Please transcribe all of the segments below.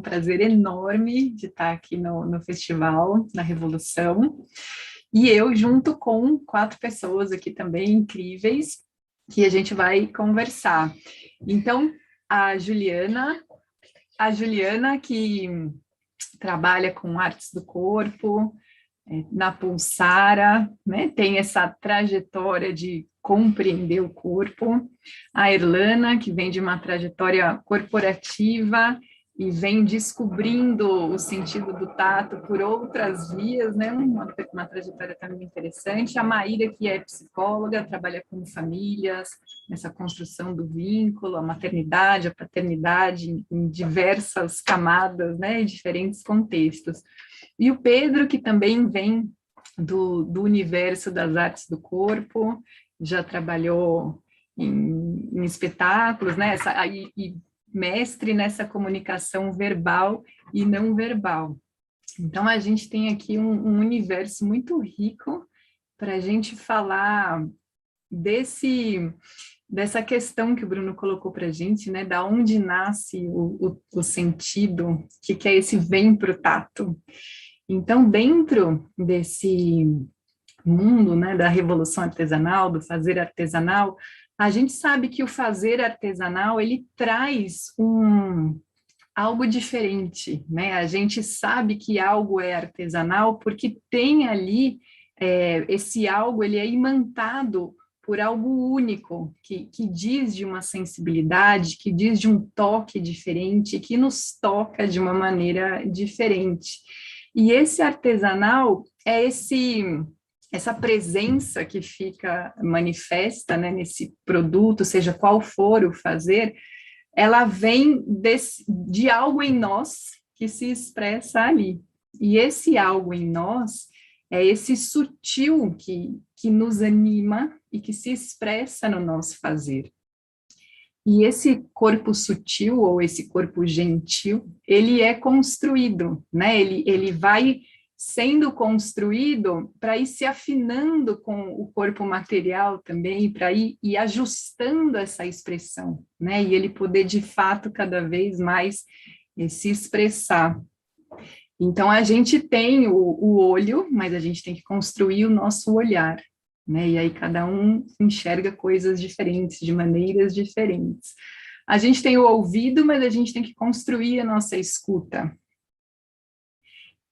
prazer enorme de estar aqui no festival, na Revolução. E eu, junto com 4 pessoas aqui também incríveis, que a gente vai conversar. Então, a Juliana que trabalha com artes do corpo, na Pulsara, né, tem essa trajetória de compreender o corpo. A Erlana, que vem de uma trajetória corporativa e vem descobrindo o sentido do tato por outras vias, né, uma trajetória também interessante. A Maíra, que é psicóloga, trabalha com famílias, nessa construção do vínculo, a maternidade, a paternidade, em diversas camadas, né, em diferentes contextos. E o Pedro, que também vem do universo das artes do corpo, já trabalhou em espetáculos, né? E mestre nessa comunicação verbal e não verbal. Então, a gente tem aqui um universo muito rico para a gente falar dessa questão que o Bruno colocou para a gente, né? Da onde nasce o sentido, que é esse vem para o tato. Então, dentro desse mundo, né, da revolução artesanal, do fazer artesanal, a gente sabe que o fazer artesanal, ele traz algo diferente, né? A gente sabe que algo é artesanal porque tem ali, esse algo, ele é imantado por algo único, que diz de uma sensibilidade, que diz de um toque diferente, que nos toca de uma maneira diferente. E esse artesanal é essa presença que fica manifesta, né, nesse produto, seja qual for o fazer, ela vem de algo em nós que se expressa ali. E esse algo em nós é esse sutil que nos anima e que se expressa no nosso fazer. E esse corpo sutil, ou esse corpo gentil, ele é construído, né? Ele vai sendo construído para ir se afinando com o corpo material também, para ir ajustando essa expressão, né? E ele poder, de fato, cada vez mais se expressar. Então, a gente tem o olho, mas a gente tem que construir o nosso olhar, né? E aí cada um enxerga coisas diferentes, de maneiras diferentes. A gente tem o ouvido, mas a gente tem que construir a nossa escuta.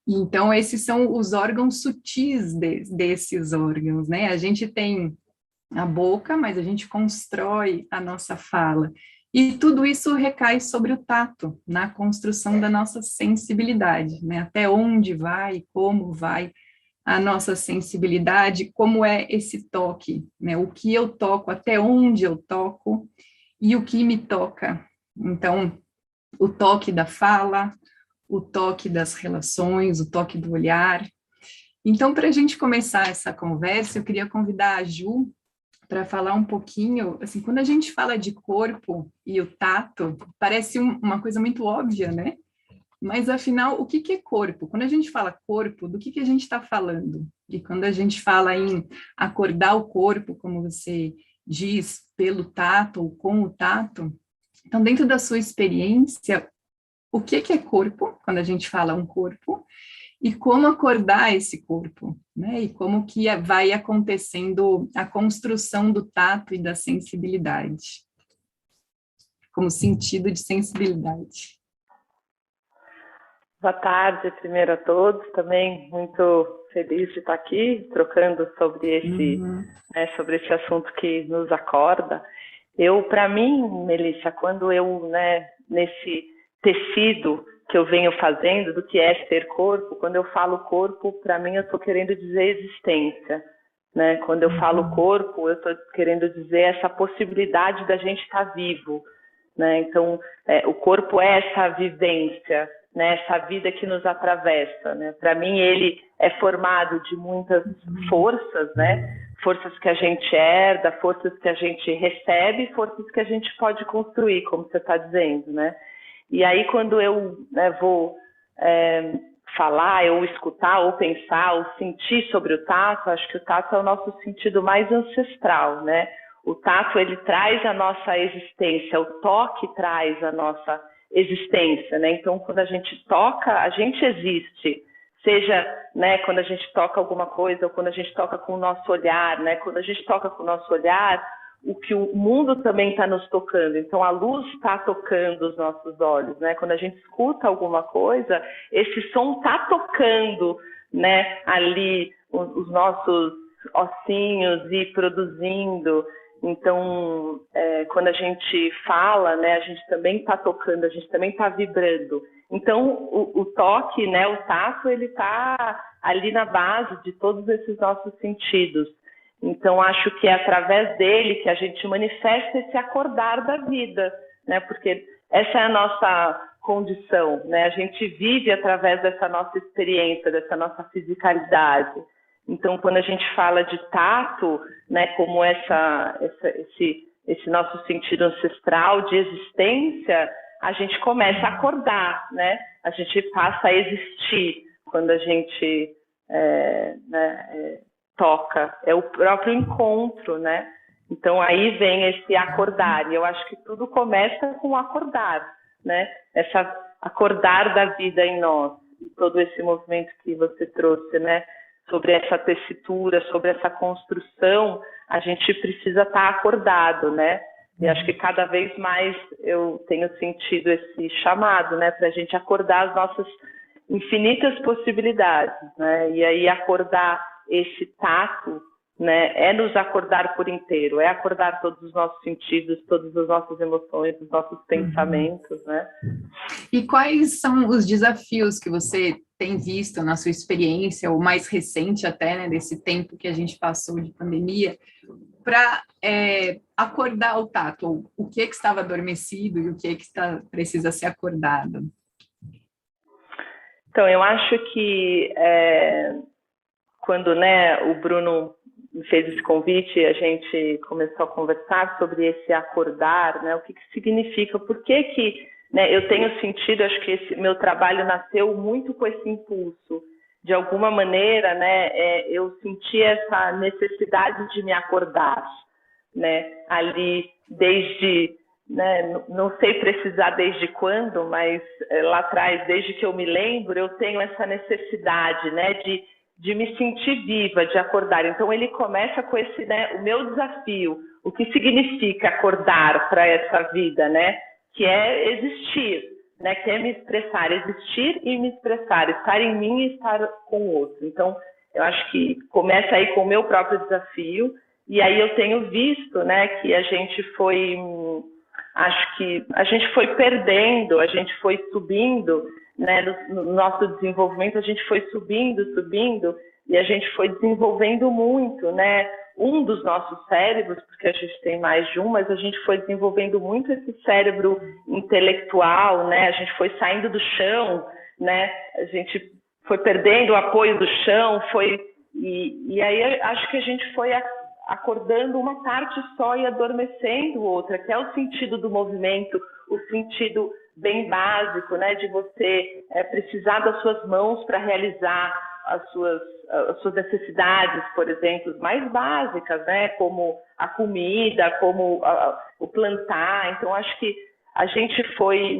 Então, esses são os órgãos sutis desses órgãos, né? A gente tem a boca, mas a gente constrói a nossa fala. E tudo isso recai sobre o tato, na construção da nossa sensibilidade, né? Até onde vai, como vai a nossa sensibilidade, como é esse toque, né? O que eu toco, até onde eu toco e o que me toca. Então, o toque da fala, o toque das relações, o toque do olhar. Então, para a gente começar essa conversa, eu queria convidar a Ju para falar um pouquinho, assim, quando a gente fala de corpo e o tato, parece uma coisa muito óbvia, né? Mas, afinal, o que é corpo? Quando a gente fala corpo, do que a gente está falando? E quando a gente fala em acordar o corpo, como você diz, pelo tato ou com o tato, então, dentro da sua experiência, o que é corpo, quando a gente fala um corpo, e como acordar esse corpo, né? E como que vai acontecendo a construção do tato e da sensibilidade, como sentido de sensibilidade. Boa tarde, primeiro a todos. Também muito feliz de estar aqui trocando sobre sobre esse assunto que nos acorda. Para mim, Melissa, quando eu, nesse tecido que eu venho fazendo do que é ser corpo, quando eu falo corpo, para mim eu estou querendo dizer existência, né? Quando eu falo corpo, eu estou querendo dizer essa possibilidade da gente estar vivo, né? Então, o corpo é essa vivência, né? Essa vida que nos atravessa, né? Para mim, ele é formado de muitas forças, né? Forças que a gente herda, forças que a gente recebe, forças que a gente pode construir, como você está dizendo, né? E aí, quando eu vou falar, ou escutar, ou pensar, ou sentir sobre o tato, acho que o tato é o nosso sentido mais ancestral, né? O tato, ele traz a nossa existência, o toque traz a nossa existência, né? Então, quando a gente toca, a gente existe. Seja, né, quando a gente toca alguma coisa, ou quando a gente toca com o nosso olhar, né? Quando a gente toca com o nosso olhar, o que o mundo também está nos tocando. Então, a luz está tocando os nossos olhos, né? Quando a gente escuta alguma coisa, esse som está tocando, né, ali os nossos ossinhos e produzindo. Então, quando a gente fala, né, a gente também está tocando, a gente também está vibrando. Então, o toque, né, o tato, ele está ali na base de todos esses nossos sentidos. Então, acho que é através dele que a gente manifesta esse acordar da vida, né? Porque essa é a nossa condição, né? A gente vive através dessa nossa experiência, dessa nossa fisicalidade. Então, quando a gente fala de tato, né, como esse nosso sentido ancestral de existência, a gente começa a acordar, né? A gente passa a existir quando a gente toca. É o próprio encontro, né? Então, aí vem esse acordar. E eu acho que tudo começa com o acordar, né? Essa acordar da vida em nós. Todo esse movimento que você trouxe, né? Sobre essa tessitura, sobre essa construção, a gente precisa estar acordado, né? E acho que cada vez mais eu tenho sentido esse chamado, né? Para a gente acordar as nossas infinitas possibilidades, né? E aí acordar esse tato, né? É nos acordar por inteiro, é acordar todos os nossos sentidos, todas as nossas emoções, os nossos pensamentos, né? E quais são os desafios que você tem visto na sua experiência, ou mais recente até, né, desse tempo que a gente passou de pandemia, para acordar o tato? Ou o que estava adormecido e o que precisa ser acordado? Então, eu acho que quando, né, o Bruno me fez esse convite, a gente começou a conversar sobre esse acordar, né, o que significa, por que né, eu tenho sentido, acho que esse meu trabalho nasceu muito com esse impulso. De alguma maneira, né, eu senti essa necessidade de me acordar, né, ali desde, né, não sei precisar desde quando, mas lá atrás, desde que eu me lembro, eu tenho essa necessidade, né, de me sentir viva, de acordar. Então, ele começa com esse, né, o meu desafio, o que significa acordar para essa vida, né, que é existir, né, que é me expressar, existir e me expressar, estar em mim e estar com o outro. Então, eu acho que começa aí com o meu próprio desafio, e aí eu tenho visto, né, que a gente foi, acho que a gente foi perdendo, a gente foi subindo, né, no nosso desenvolvimento, a gente foi subindo, e a gente foi desenvolvendo muito, né, um dos nossos cérebros, porque a gente tem mais de um, mas a gente foi desenvolvendo muito esse cérebro intelectual, né, a gente foi saindo do chão, né, a gente foi perdendo o apoio do chão, e aí acho que a gente foi acordando uma parte só e adormecendo outra, que é o sentido do movimento, o sentido bem básico, né, de você precisar das suas mãos para realizar as suas necessidades, por exemplo, mais básicas, né, como a comida, como o plantar. Então, acho que a gente foi,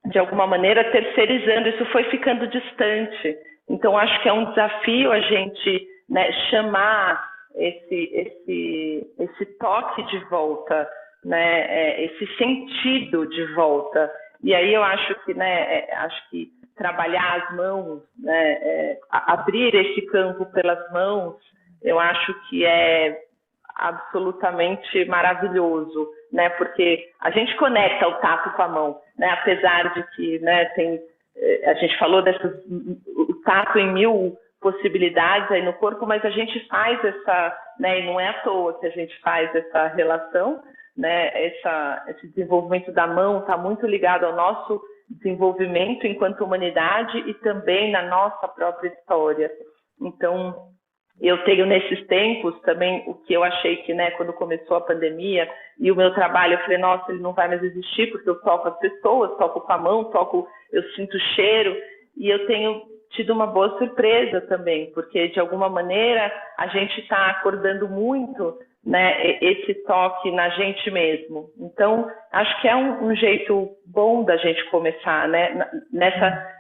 de alguma maneira, terceirizando, isso foi ficando distante. Então, acho que é um desafio a gente, né, chamar esse toque de volta, né, esse sentido de volta. E aí eu acho que, né, trabalhar as mãos, né, abrir esse campo pelas mãos, eu acho que é absolutamente maravilhoso, né, porque a gente conecta o tato com a mão, né, apesar de que, né, a gente falou o tato em 1000 possibilidades aí no corpo, mas a gente faz né, e não é à toa que a gente faz essa relação, né, esse desenvolvimento da mão está muito ligado ao nosso desenvolvimento enquanto humanidade e também na nossa própria história. Então, eu tenho nesses tempos também o que eu achei que, né, quando começou a pandemia e o meu trabalho, eu falei, nossa, ele não vai mais existir porque eu toco as pessoas, toco com a mão, eu sinto cheiro, e eu tenho tido uma boa surpresa também, porque de alguma maneira a gente está acordando muito, né, esse toque na gente mesmo. Então, acho que é um jeito bom da gente começar, né,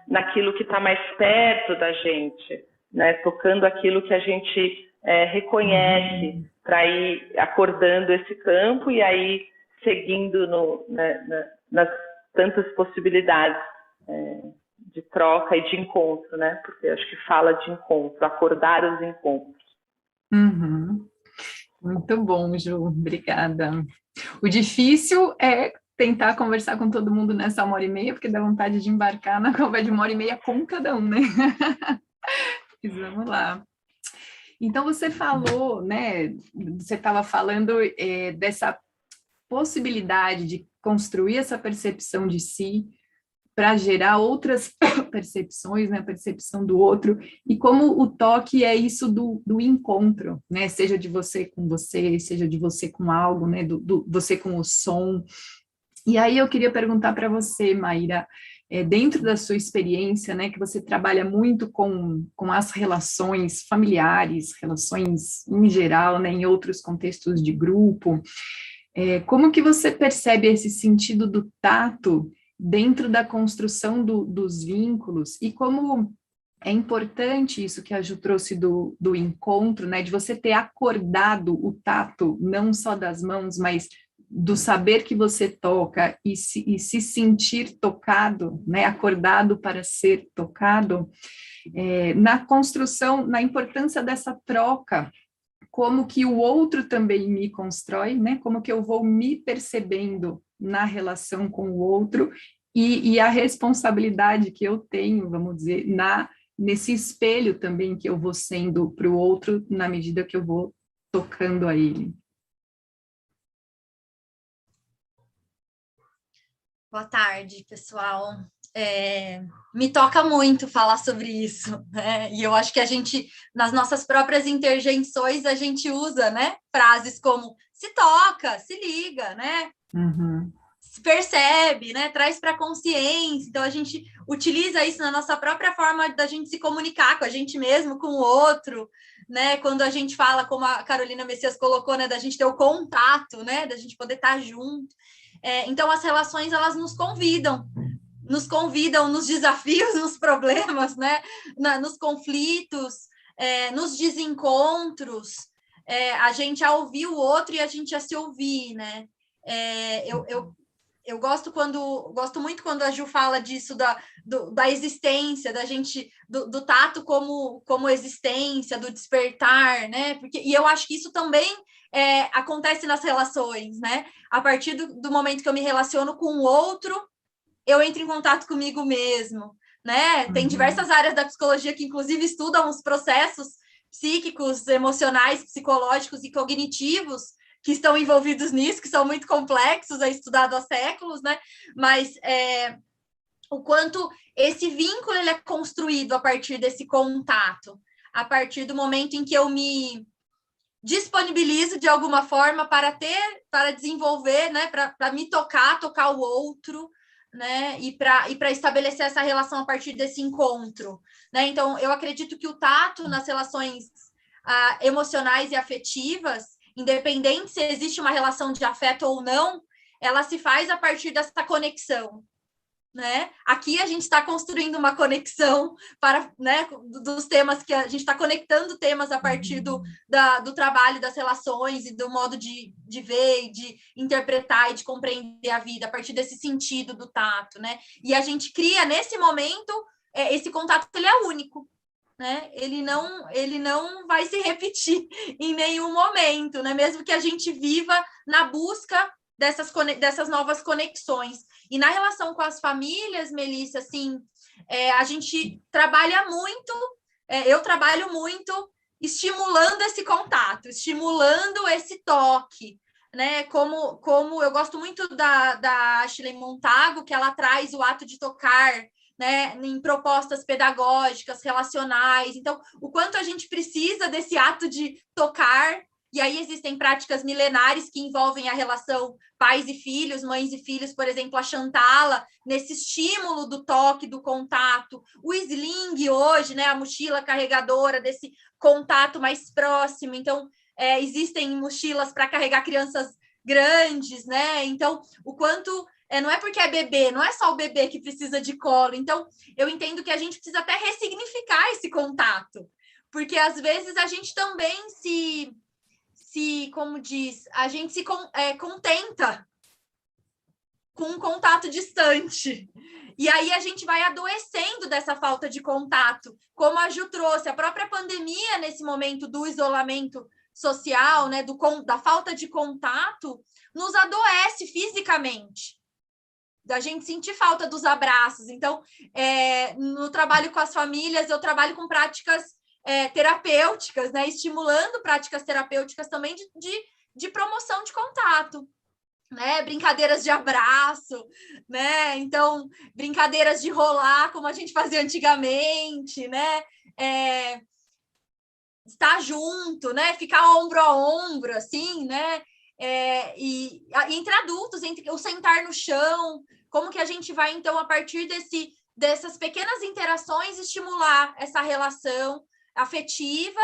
naquilo que está mais perto da gente, né, tocando aquilo que a gente reconhece, para ir acordando esse campo e aí seguindo nas tantas possibilidades de troca e de encontro, né, porque acho que fala de encontro, acordar os encontros. Uhum. Muito bom, Ju, obrigada. O difícil é tentar conversar com todo mundo nessa 1h30, porque dá vontade de embarcar na conversa de 1h30 com cada um, né? Mas vamos lá. Então, você falou, né? Você estava falando dessa possibilidade de construir essa percepção de si para gerar outras percepções, né, a percepção do outro, e como o toque é isso do encontro, né, seja de você com você, seja de você com algo, né, do você com o som. E aí eu queria perguntar para você, Maíra, dentro da sua experiência, né, que você trabalha muito com as relações familiares, relações em geral, né, em outros contextos de grupo, como que você percebe esse sentido do tato dentro da construção dos vínculos, e como é importante isso que a Ju trouxe do encontro, né, de você ter acordado o tato, não só das mãos, mas do saber que você toca e se sentir tocado, né, acordado para ser tocado, na construção, na importância dessa troca, como que o outro também me constrói, né? Como que eu vou me percebendo na relação com o outro e a responsabilidade que eu tenho, vamos dizer, nesse espelho também que eu vou sendo para o outro na medida que eu vou tocando a ele. Boa tarde, pessoal. Me toca muito falar sobre isso, né? E eu acho que a gente, nas nossas próprias interjeições, a gente usa, né, frases como se toca, se liga, né? Uhum. Se percebe, né? Traz para a consciência. Então, a gente utiliza isso na nossa própria forma da gente se comunicar com a gente mesmo, com o outro, né? Quando a gente fala, como a Carolina Messias colocou, né, da gente ter o contato, né? Da gente poder estar junto. Então, as relações, elas nos convidam nos desafios, nos problemas, né? Nos conflitos, nos desencontros, a gente a ouvir o outro e a gente a se ouvir, né? Eu gosto muito quando a Ju fala disso da existência, da gente, do tato como existência, do despertar, né? E eu acho que isso também acontece nas relações, né? A partir do momento que eu me relaciono com o outro, eu entro em contato comigo mesmo, né? Tem diversas áreas da psicologia que, inclusive, estudam os processos psíquicos, emocionais, psicológicos e cognitivos que estão envolvidos nisso, que são muito complexos, é estudado há séculos, né? Mas o quanto esse vínculo ele é construído a partir desse contato, a partir do momento em que eu me disponibilizo de alguma forma para desenvolver, né? Para me tocar o outro, né? E para estabelecer essa relação a partir desse encontro, né? Então, eu acredito que o tato nas relações emocionais e afetivas, independente se existe uma relação de afeto ou não, ela se faz a partir dessa conexão, né? Aqui a gente está construindo uma conexão para, né, dos temas que a gente está conectando temas a partir do trabalho, das relações e do modo de ver, de interpretar e de compreender a vida a partir desse sentido do tato, né? E a gente cria nesse momento esse contato, ele é único, né? Ele não vai se repetir em nenhum momento, né? Mesmo que a gente viva na busca dessas novas conexões. E na relação com as famílias, Melissa, assim, a gente trabalha muito, eu trabalho muito estimulando esse contato, estimulando esse toque, né? Como eu gosto muito da Ashley Montagu, que ela traz o ato de tocar, né, em propostas pedagógicas, relacionais. Então, o quanto a gente precisa desse ato de tocar. E aí existem práticas milenares que envolvem a relação pais e filhos, mães e filhos, por exemplo, a Chantala, nesse estímulo do toque, do contato. O sling hoje, né, a mochila carregadora, desse contato mais próximo. Então, existem mochilas para carregar crianças grandes, né? Então, o quanto não é porque é bebê, não é só o bebê que precisa de colo. Então, eu entendo que a gente precisa até ressignificar esse contato, porque às vezes a gente também como diz, a gente se contenta com um contato distante. E aí a gente vai adoecendo dessa falta de contato, como a Ju trouxe, a própria pandemia nesse momento do isolamento social, né, da falta de contato, nos adoece fisicamente, da gente sentir falta dos abraços. Então, no trabalho com as famílias, eu trabalho com práticas terapêuticas, né, estimulando práticas terapêuticas também de promoção de contato. Né, brincadeiras de abraço, né? Então, brincadeiras de rolar, como a gente fazia antigamente, né? Estar junto, né? Ficar ombro a ombro, assim, né? E entre adultos, entre o sentar no chão, como que a gente vai, então, a partir dessas pequenas interações, estimular essa relação afetiva,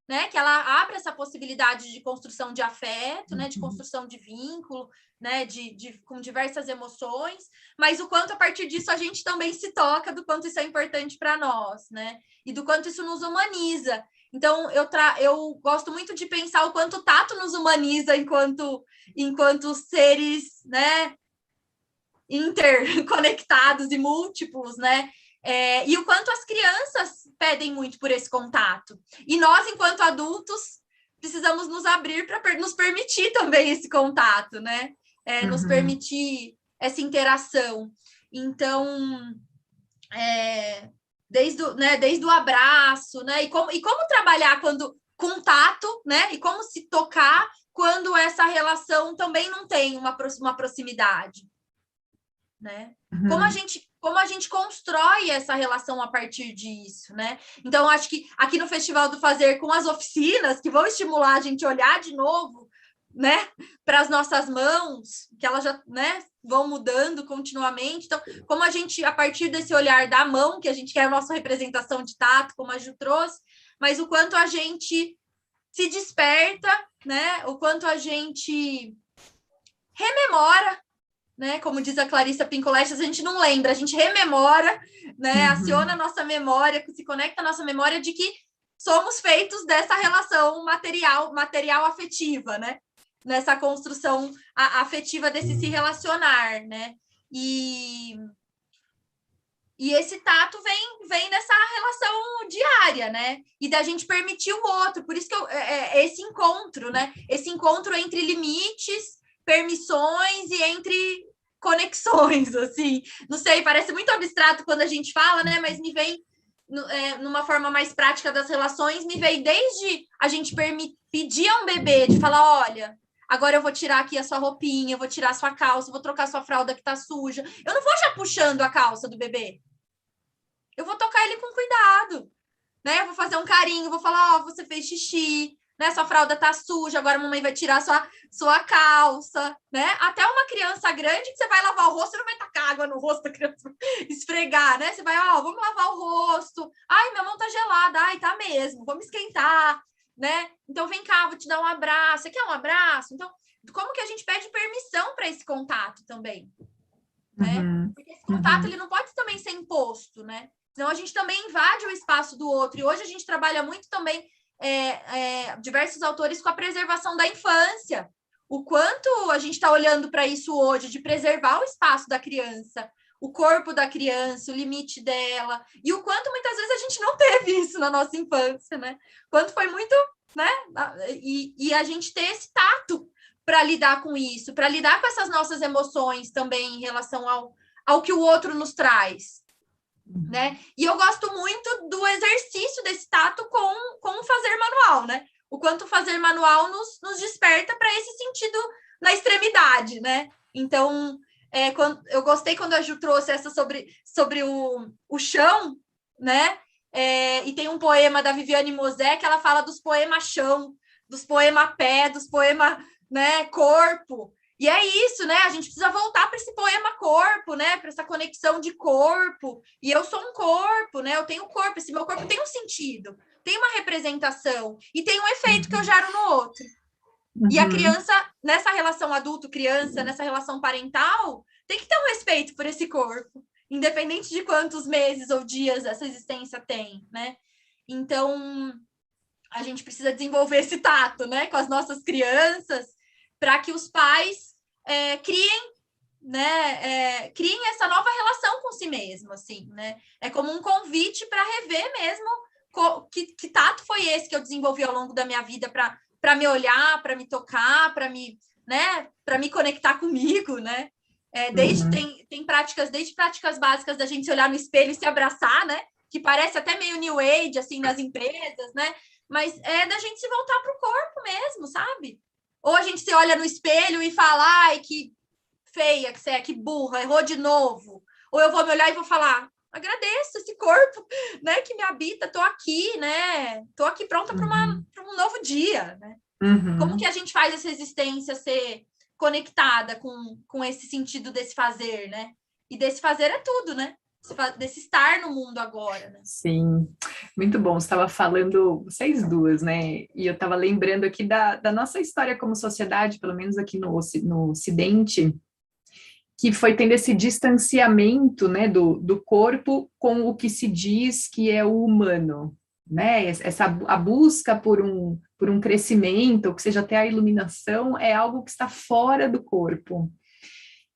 né, que ela abre essa possibilidade de construção de afeto, né, de construção de vínculo, né, com diversas emoções, mas o quanto a partir disso a gente também se toca do quanto isso é importante para nós, né, e do quanto isso nos humaniza. Então, eu gosto muito de pensar o quanto o tato nos humaniza enquanto seres, né, interconectados e múltiplos, né, e o quanto as crianças pedem muito por esse contato. E nós, enquanto adultos, precisamos nos abrir para nos permitir também esse contato, né? Nos permitir essa interação. Então, desde o abraço, né? E como trabalhar com tato, né? E como se tocar quando essa relação também não tem uma proximidade, né? Como a gente constrói essa relação a partir disso, né? Então, acho que aqui no Festival do Fazer, com as oficinas, que vão estimular a gente a olhar de novo, né, para as nossas mãos, que elas já, né, vão mudando continuamente. Então, como a gente, a partir desse olhar da mão, que a gente quer a nossa representação de tato, como a Ju trouxe, mas o quanto a gente se desperta, né? O quanto a gente rememora, né? Como diz a Clarissa Pincoletti, a gente não lembra, a gente rememora, né? Aciona a nossa memória, se conecta a nossa memória de que somos feitos dessa relação material afetiva, né? Nessa construção afetiva desse se relacionar, né? E esse tato vem nessa relação diária, né? E da gente permitir o outro. Por isso que esse encontro, né? Esse encontro entre limites, permissões e entre conexões, assim. Não sei, parece muito abstrato quando a gente fala, né? Mas me vem, numa forma mais prática das relações, me vem desde a gente pedir a um bebê, de falar, olha, agora eu vou tirar aqui a sua roupinha, eu vou tirar a sua calça, eu vou trocar a sua fralda que tá suja. Eu não vou já puxando a calça do bebê. Eu vou tocar ele com cuidado, né? Eu vou fazer um carinho, vou falar, você fez xixi, né? Sua fralda tá suja, agora a mamãe vai tirar sua calça, né? Até uma criança grande que você vai lavar o rosto, você não vai tacar água no rosto da criança, esfregar, né? Você vai, vamos lavar o rosto. Ai, minha mão tá gelada. Ai, tá mesmo, vamos esquentar, né? Então, vem cá, vou te dar um abraço. Você quer um abraço? Então, como que a gente pede permissão para esse contato também, né? Porque esse contato, ele não pode também ser imposto, né? Senão a gente também invade o espaço do outro. E hoje a gente trabalha muito também, diversos autores, com a preservação da infância. O quanto a gente está olhando para isso hoje, de preservar o espaço da criança, o corpo da criança, o limite dela. E o quanto muitas vezes a gente não teve isso na nossa infância, né? Quanto foi muito, né? E a gente ter esse tato para lidar com isso, para lidar com essas nossas emoções também em relação ao que o outro nos traz. Né? E eu gosto muito do exercício desse tato com o fazer manual, né? O quanto o fazer manual nos desperta para esse sentido na extremidade, né? Então, eu gostei quando a Ju trouxe essa sobre o chão, né? E tem um poema da Viviane Mosé que ela fala dos poemas chão, dos poemas pé, dos poemas, né, corpo. E é isso, né? A gente precisa voltar para esse poema corpo, né? Para essa conexão de corpo. E eu sou um corpo, né? Eu tenho corpo. Esse meu corpo tem um sentido, tem uma representação e tem um efeito que eu gero no outro. E a criança, nessa relação adulto-criança, nessa relação parental, tem que ter um respeito por esse corpo, independente de quantos meses ou dias essa existência tem, né? Então, a gente precisa desenvolver esse tato, né? Com as nossas crianças, para que os pais criem, né, criem essa nova relação com si mesmo, assim, né? É como um convite para rever mesmo que tato foi esse que eu desenvolvi ao longo da minha vida para me olhar, para me tocar, para me conectar comigo, né? Tem práticas, desde práticas básicas da gente se olhar no espelho e se abraçar, né? Que parece até meio new age, assim, nas empresas, né? Mas é da gente se voltar para o corpo mesmo, sabe? Ou a gente se olha no espelho e fala, ai, que feia que você é, que burra, errou de novo. Ou eu vou me olhar e vou falar, agradeço esse corpo, né, que me habita, tô aqui, né? Tô aqui pronta para um novo dia, né? Como que a gente faz essa existência ser conectada com esse sentido desse fazer, né? E desse fazer é tudo, né? Desse estar no mundo agora, né? Sim, muito bom. Você estava falando, vocês duas, né? E eu estava lembrando aqui da nossa história como sociedade, pelo menos aqui no Ocidente, que foi tendo esse distanciamento, né, do corpo com o que se diz que é o humano, né? A busca por um crescimento, ou que seja até a iluminação, é algo que está fora do corpo.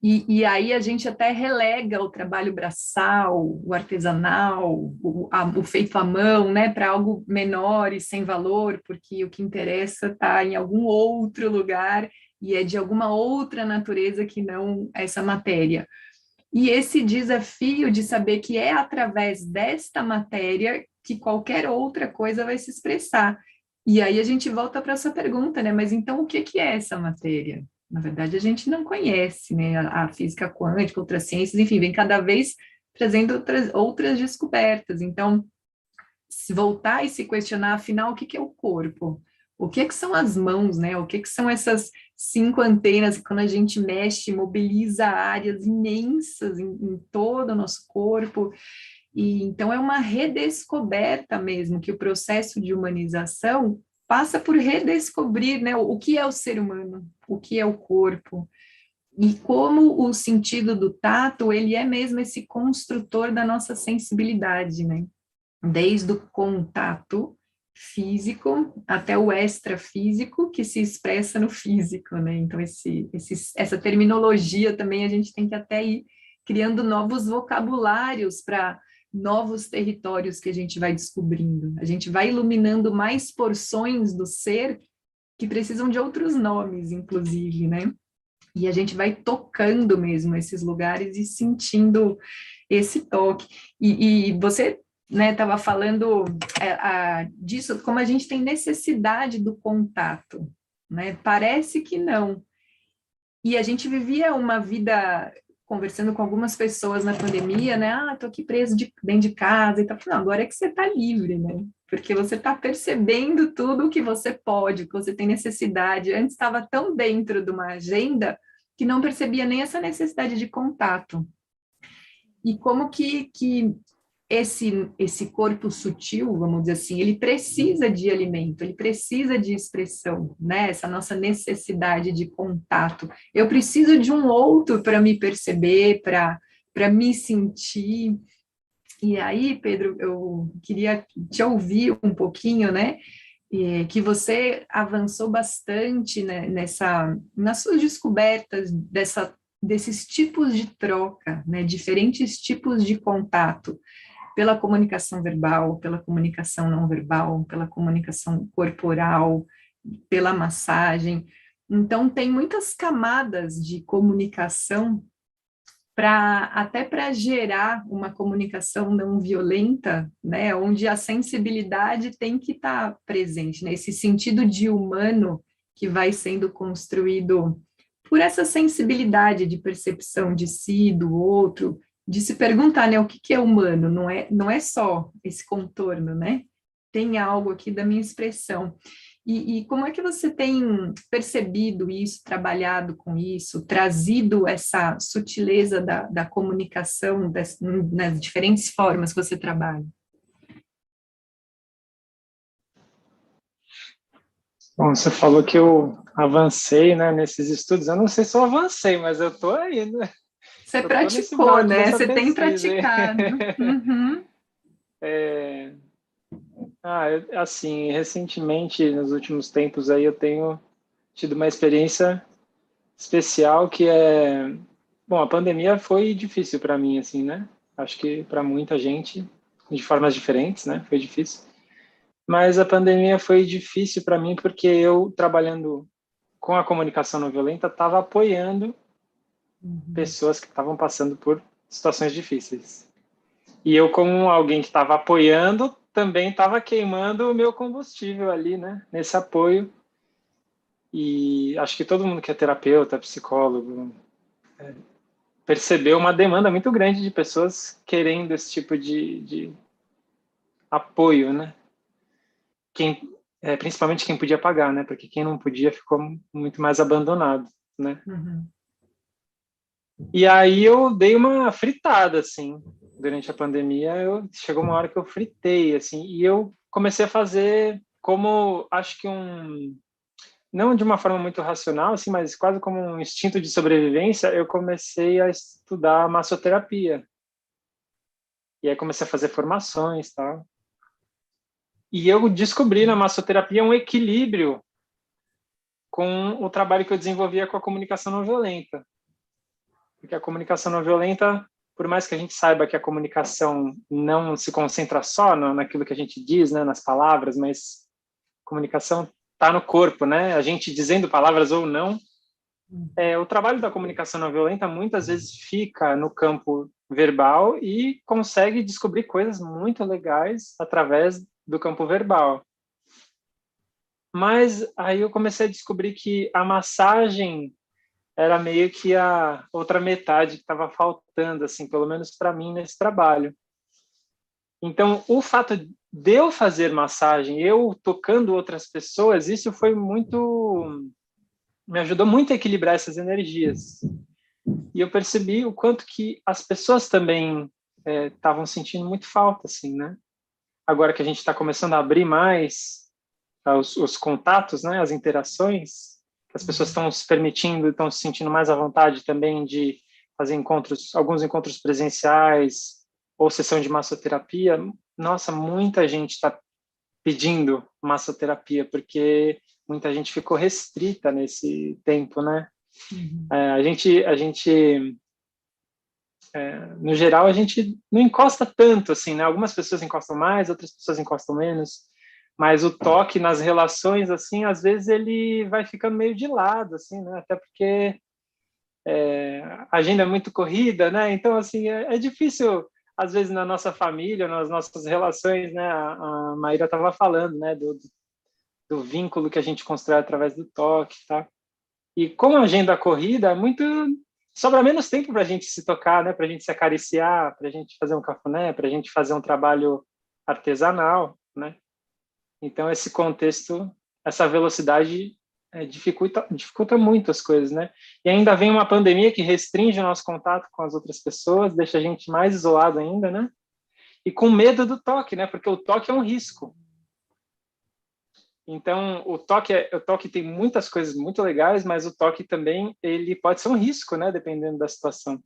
E aí a gente até relega o trabalho braçal, o artesanal, o feito à mão, né, para algo menor e sem valor, porque o que interessa está em algum outro lugar e é de alguma outra natureza que não essa matéria. E esse desafio de saber que é através desta matéria que qualquer outra coisa vai se expressar. E aí a gente volta para essa pergunta, né? Mas então o que é essa matéria? Na verdade, a gente não conhece, né? A física quântica, outras ciências, enfim, vem cada vez trazendo outras descobertas. Então, se voltar e se questionar, afinal, o que é o corpo? O que são as mãos, né? O que são essas 5 antenas que, quando a gente mexe, mobiliza áreas imensas em todo o nosso corpo? E então é uma redescoberta mesmo, que o processo de humanização passa por redescobrir, né, o que é o ser humano, o que é o corpo, e como o sentido do tato, ele é mesmo esse construtor da nossa sensibilidade, né? Desde o contato físico até o extrafísico, que se expressa no físico, né? Então, essa terminologia também a gente tem que até ir criando novos vocabulários para novos territórios que a gente vai descobrindo. A gente vai iluminando mais porções do ser que precisam de outros nomes, inclusive, né? E a gente vai tocando mesmo esses lugares e sentindo esse toque. E você, né, estava falando disso, como a gente tem necessidade do contato, né? Parece que não. E a gente vivia uma vida conversando com algumas pessoas na pandemia, né? Tô aqui preso dentro de casa e tal. Não, agora é que você tá livre, né? Porque você tá percebendo tudo o que você pode, o que você tem necessidade. Antes estava tão dentro de uma agenda que não percebia nem essa necessidade de contato. E como que esse corpo sutil, vamos dizer assim, ele precisa de alimento, ele precisa de expressão, né? Essa nossa necessidade de contato. Eu preciso de um outro para me perceber, para me sentir. E aí, Pedro, eu queria te ouvir um pouquinho, né? Que você avançou bastante, né, nas suas descobertas desses tipos de troca, né? Diferentes tipos de contato, pela comunicação verbal, pela comunicação não verbal, pela comunicação corporal, pela massagem. Então, tem muitas camadas de comunicação até para gerar uma comunicação não violenta, né, onde a sensibilidade tem que estar presente, né, esse sentido de humano que vai sendo construído por essa sensibilidade de percepção de si, do outro, de se perguntar, né, o que é humano, não é só esse contorno, né? Tem algo aqui da minha expressão. E como é que você tem percebido isso, trabalhado com isso, trazido essa sutileza da comunicação nas diferentes formas que você trabalha? Bom, você falou que eu avancei, né, nesses estudos. Eu não sei se eu avancei, mas eu estou aí, né? Você Eu estou nesse praticou, barco né? dessa Você tem pesquisa, hein? praticado. Uhum. Assim, recentemente, nos últimos tempos aí, eu tenho tido uma experiência especial que é... Bom, a pandemia foi difícil para mim, assim, né? Acho que para muita gente, de formas diferentes, né? Foi difícil. Mas a pandemia foi difícil para mim porque eu, trabalhando com a comunicação não violenta, estava apoiando pessoas que estavam passando por situações difíceis. E eu, como alguém que estava apoiando, também estava queimando o meu combustível ali, né? Nesse apoio. E acho que todo mundo que é terapeuta, psicólogo, percebeu uma demanda muito grande de pessoas querendo esse tipo de apoio, né? Principalmente quem podia pagar, né? Porque quem não podia ficou muito mais abandonado, né? Uhum. E aí eu dei uma fritada, assim, durante a pandemia. Chegou uma hora que eu fritei, assim, e eu comecei a fazer como, acho que não de uma forma muito racional, assim, mas quase como um instinto de sobrevivência, eu comecei a estudar massoterapia. E aí comecei a fazer formações, tal. E eu descobri na massoterapia um equilíbrio com o trabalho que eu desenvolvia com a comunicação não violenta. Porque a comunicação não violenta, por mais que a gente saiba que a comunicação não se concentra só naquilo que a gente diz, né, nas palavras, mas a comunicação está no corpo, né? A gente dizendo palavras ou não. O trabalho da comunicação não violenta muitas vezes fica no campo verbal e consegue descobrir coisas muito legais através do campo verbal. Mas aí eu comecei a descobrir que a massagem era meio que a outra metade que estava faltando, assim, pelo menos para mim nesse trabalho. Então, o fato de eu fazer massagem, eu tocando outras pessoas, isso foi muito, me ajudou muito a equilibrar essas energias. E eu percebi o quanto que as pessoas também estavam sentindo muito falta, assim, né? Agora que a gente está começando a abrir mais os contatos, né, as interações, que as pessoas estão se permitindo, estão se sentindo mais à vontade também de fazer encontros, alguns encontros presenciais ou sessão de massoterapia. Nossa, muita gente está pedindo massoterapia porque muita gente ficou restrita nesse tempo, né? Uhum. No geral, a gente não encosta tanto, assim, né? Algumas pessoas encostam mais, outras pessoas encostam menos, mas o toque nas relações, assim, às vezes ele vai ficando meio de lado, assim, né? Até porque a agenda é muito corrida, né? Então, assim, é difícil, às vezes, na nossa família, nas nossas relações, né? A Maíra estava falando, né? Do vínculo que a gente constrói através do toque, tá? E como a agenda corrida, sobra menos tempo para a gente se tocar, né? Para a gente se acariciar, para a gente fazer um cafuné, para a gente fazer um trabalho artesanal, né? Então, esse contexto, essa velocidade dificulta muito as coisas, né? E ainda vem uma pandemia que restringe o nosso contato com as outras pessoas, deixa a gente mais isolado ainda, né? E com medo do toque, né? Porque o toque é um risco. Então, o toque tem muitas coisas muito legais, mas o toque também ele pode ser um risco, né? Dependendo da situação.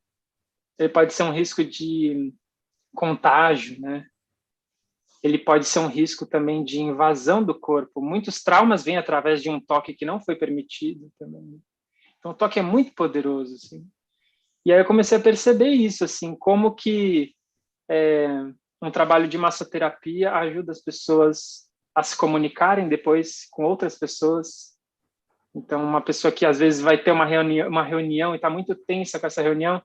Ele pode ser um risco de contágio, né? Ele pode ser um risco também de invasão do corpo. Muitos traumas vêm através de um toque que não foi permitido também. Então, o toque é muito poderoso, assim. E aí eu comecei a perceber isso, assim, como que um trabalho de massoterapia ajuda as pessoas a se comunicarem depois com outras pessoas. Então, uma pessoa que às vezes vai ter uma reunião e está muito tensa com essa reunião,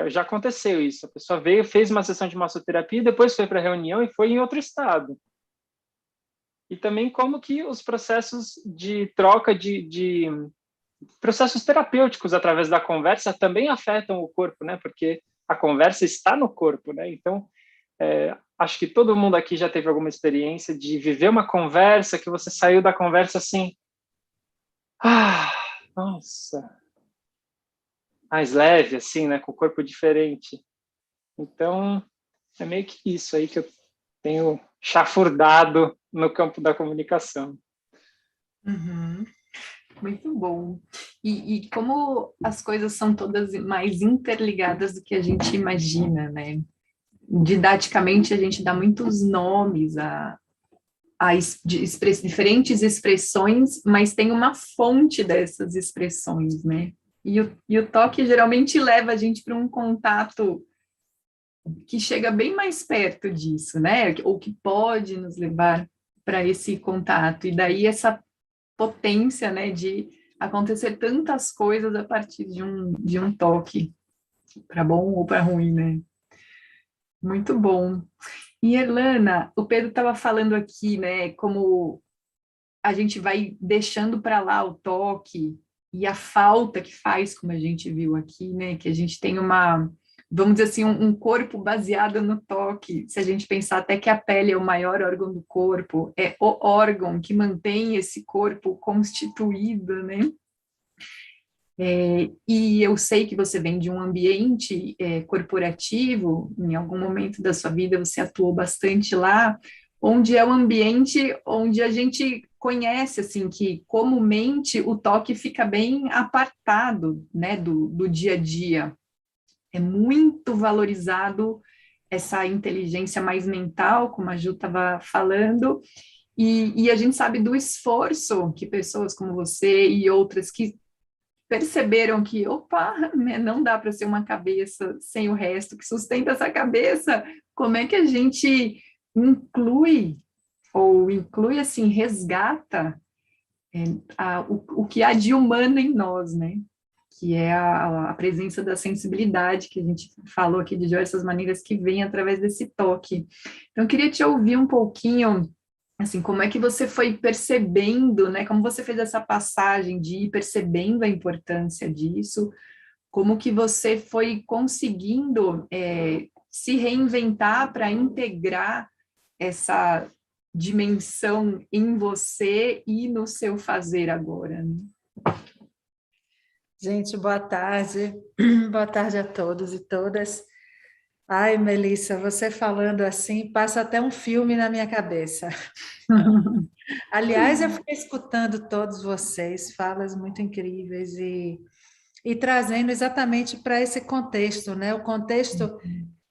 já aconteceu isso. A pessoa veio, fez uma sessão de massoterapia, depois foi para a reunião e foi em outro estado. E também como que os processos de troca de processos terapêuticos através da conversa também afetam o corpo, né? Porque a conversa está no corpo, né? Então, acho que todo mundo aqui já teve alguma experiência de viver uma conversa que você saiu da conversa assim, nossa, mais leve, assim, né, com o corpo diferente. Então, é meio que isso aí que eu tenho chafurdado no campo da comunicação. Uhum. Muito bom. E como as coisas são todas mais interligadas do que a gente imagina, né? Didaticamente, a gente dá muitos nomes diferentes expressões, mas tem uma fonte dessas expressões, né? E o toque geralmente leva a gente para um contato que chega bem mais perto disso, né? Ou que pode nos levar para esse contato. E daí essa potência, né, de acontecer tantas coisas a partir de um toque, para bom ou para ruim, né? Muito bom. E Elana, o Pedro estava falando aqui, né, como a gente vai deixando para lá o toque e a falta que faz, como a gente viu aqui, né, que a gente tem uma, vamos dizer assim, um corpo baseado no toque. Se a gente pensar até que a pele é o maior órgão do corpo, é o órgão que mantém esse corpo constituído, né? E eu sei que você vem de um ambiente corporativo, em algum momento da sua vida você atuou bastante lá, onde é um ambiente onde a gente conhece, assim, que comumente o toque fica bem apartado, né, do dia a dia. É muito valorizado essa inteligência mais mental, como a Ju estava falando, e a gente sabe do esforço que pessoas como você e outras que perceberam que, opa, né, não dá para ser uma cabeça sem o resto que sustenta essa cabeça. Como é que a gente inclui assim, resgata o que há de humano em nós, né? Que é a presença da sensibilidade, que a gente falou aqui de diversas maneiras, que vem através desse toque. Então, eu queria te ouvir um pouquinho, assim, como é que você foi percebendo, né? Como você fez essa passagem de ir percebendo a importância disso, como que você foi conseguindo se reinventar para integrar essa dimensão em você e no seu fazer agora, né? Gente, boa tarde. Boa tarde a todos e todas. Ai, Melissa, você falando assim, passa até um filme na minha cabeça. Aliás, eu fiquei escutando todos vocês, falas muito incríveis e trazendo exatamente para esse contexto, né? O contexto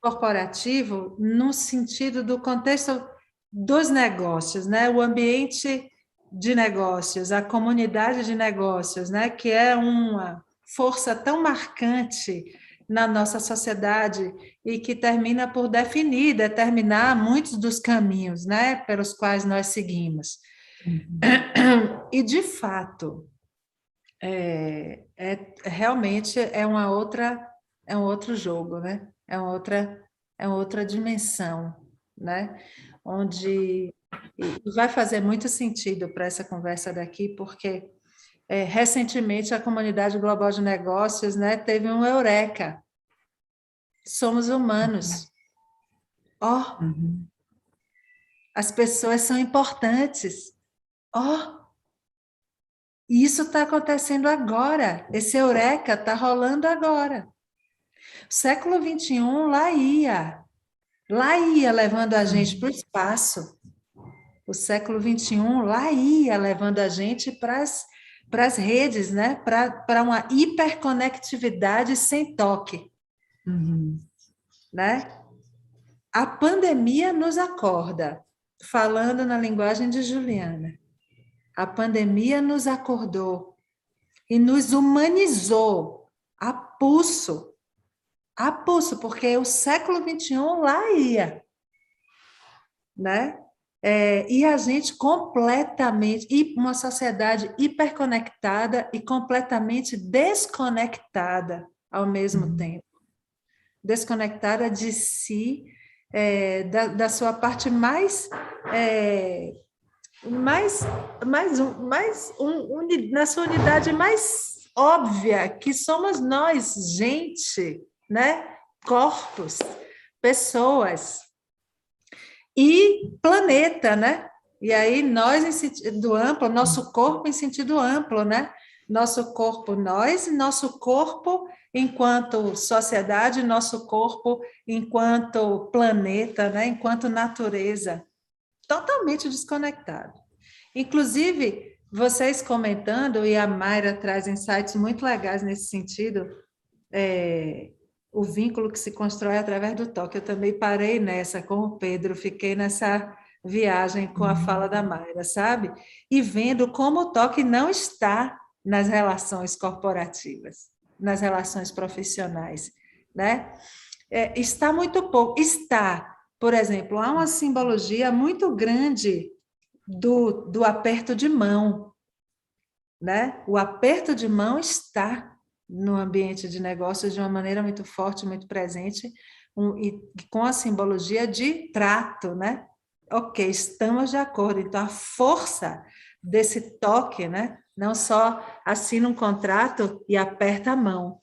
corporativo, no sentido do contexto dos negócios, né? O ambiente de negócios, a comunidade de negócios, né? Que é uma força tão marcante na nossa sociedade e que termina por determinar muitos dos caminhos, né? Pelos quais nós seguimos. E, de fato, realmente é um outro jogo, né? É uma outra dimensão, né? Onde e vai fazer muito sentido para essa conversa daqui, porque recentemente a comunidade global de negócios, né, teve um eureka. Somos humanos. As pessoas são importantes. E isso está acontecendo agora. Esse eureka está rolando agora. O século XXI lá ia levando a gente para o espaço. O século XXI lá ia levando a gente para as redes, né? Para uma hiperconectividade sem toque. Né? A pandemia nos acorda, falando na linguagem de Juliana. A pandemia nos acordou e nos humanizou a pulso, porque o século XXI lá ia, né? E a gente completamente, e uma sociedade hiperconectada e completamente desconectada ao mesmo tempo. Desconectada de si, da sua parte na sua unidade mais óbvia, que somos nós, gente, né? Corpos, pessoas. e planeta, né? E aí nós em sentido amplo, nosso corpo em sentido amplo, né? Nosso corpo nós, nosso corpo enquanto sociedade, nosso corpo enquanto planeta, né? Enquanto natureza, totalmente desconectado. Inclusive, vocês comentando, e a Mayra traz insights muito legais nesse sentido, o vínculo que se constrói através do toque. Eu também parei nessa com o Pedro, fiquei nessa viagem com a fala da Mayra, sabe? E vendo como o toque não está nas relações corporativas, nas relações profissionais, né? Está muito pouco. Está, por exemplo, há uma simbologia muito grande do aperto de mão, né? O aperto de mão está no ambiente de negócios de uma maneira muito forte, muito presente, e com a simbologia de trato, né? Ok, estamos de acordo. Então, a força desse toque, né? Não só assina um contrato e aperta a mão.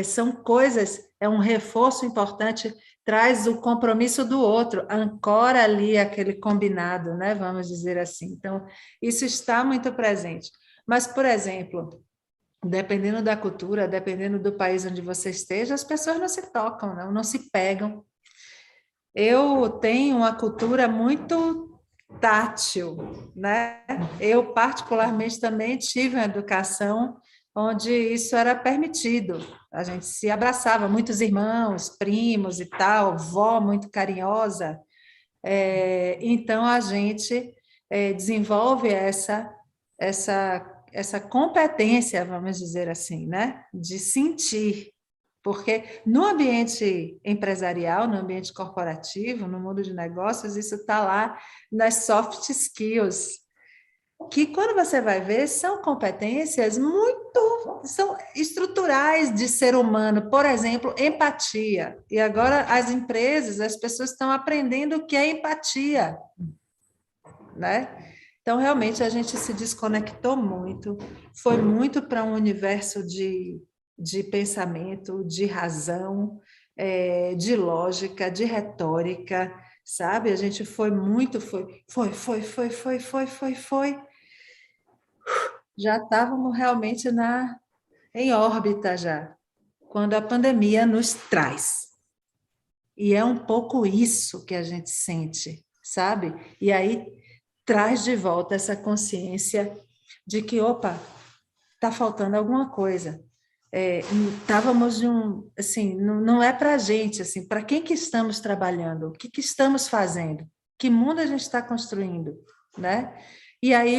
São coisas, é um reforço importante, traz o compromisso do outro, ancora ali aquele combinado, né? Vamos dizer assim. Então, isso está muito presente. Mas, por exemplo, dependendo da cultura, dependendo do país onde você esteja, as pessoas não se tocam, não se pegam. Eu tenho uma cultura muito tátil, né? Eu, particularmente, também tive uma educação onde isso era permitido. A gente se abraçava, muitos irmãos, primos e tal, vó muito carinhosa. Então, a gente desenvolve essa competência, vamos dizer assim, né? De sentir. Porque no ambiente empresarial, no ambiente corporativo, no mundo de negócios, isso está lá nas soft skills, que quando você vai ver, são competências são estruturais de ser humano. Por exemplo, empatia. E agora as empresas, as pessoas estão aprendendo o que é empatia, né? Então, realmente, a gente se desconectou muito, foi muito para um universo de pensamento, de razão, de lógica, de retórica, sabe? A gente foi muito, foi. Já estávamos realmente em órbita já, quando a pandemia nos traz. E é um pouco isso que a gente sente, sabe? E aí traz de volta essa consciência de que, opa, está faltando alguma coisa. Estávamos assim, não é para a gente, assim, para quem que estamos trabalhando, o que estamos fazendo, que mundo a gente está construindo, né? E aí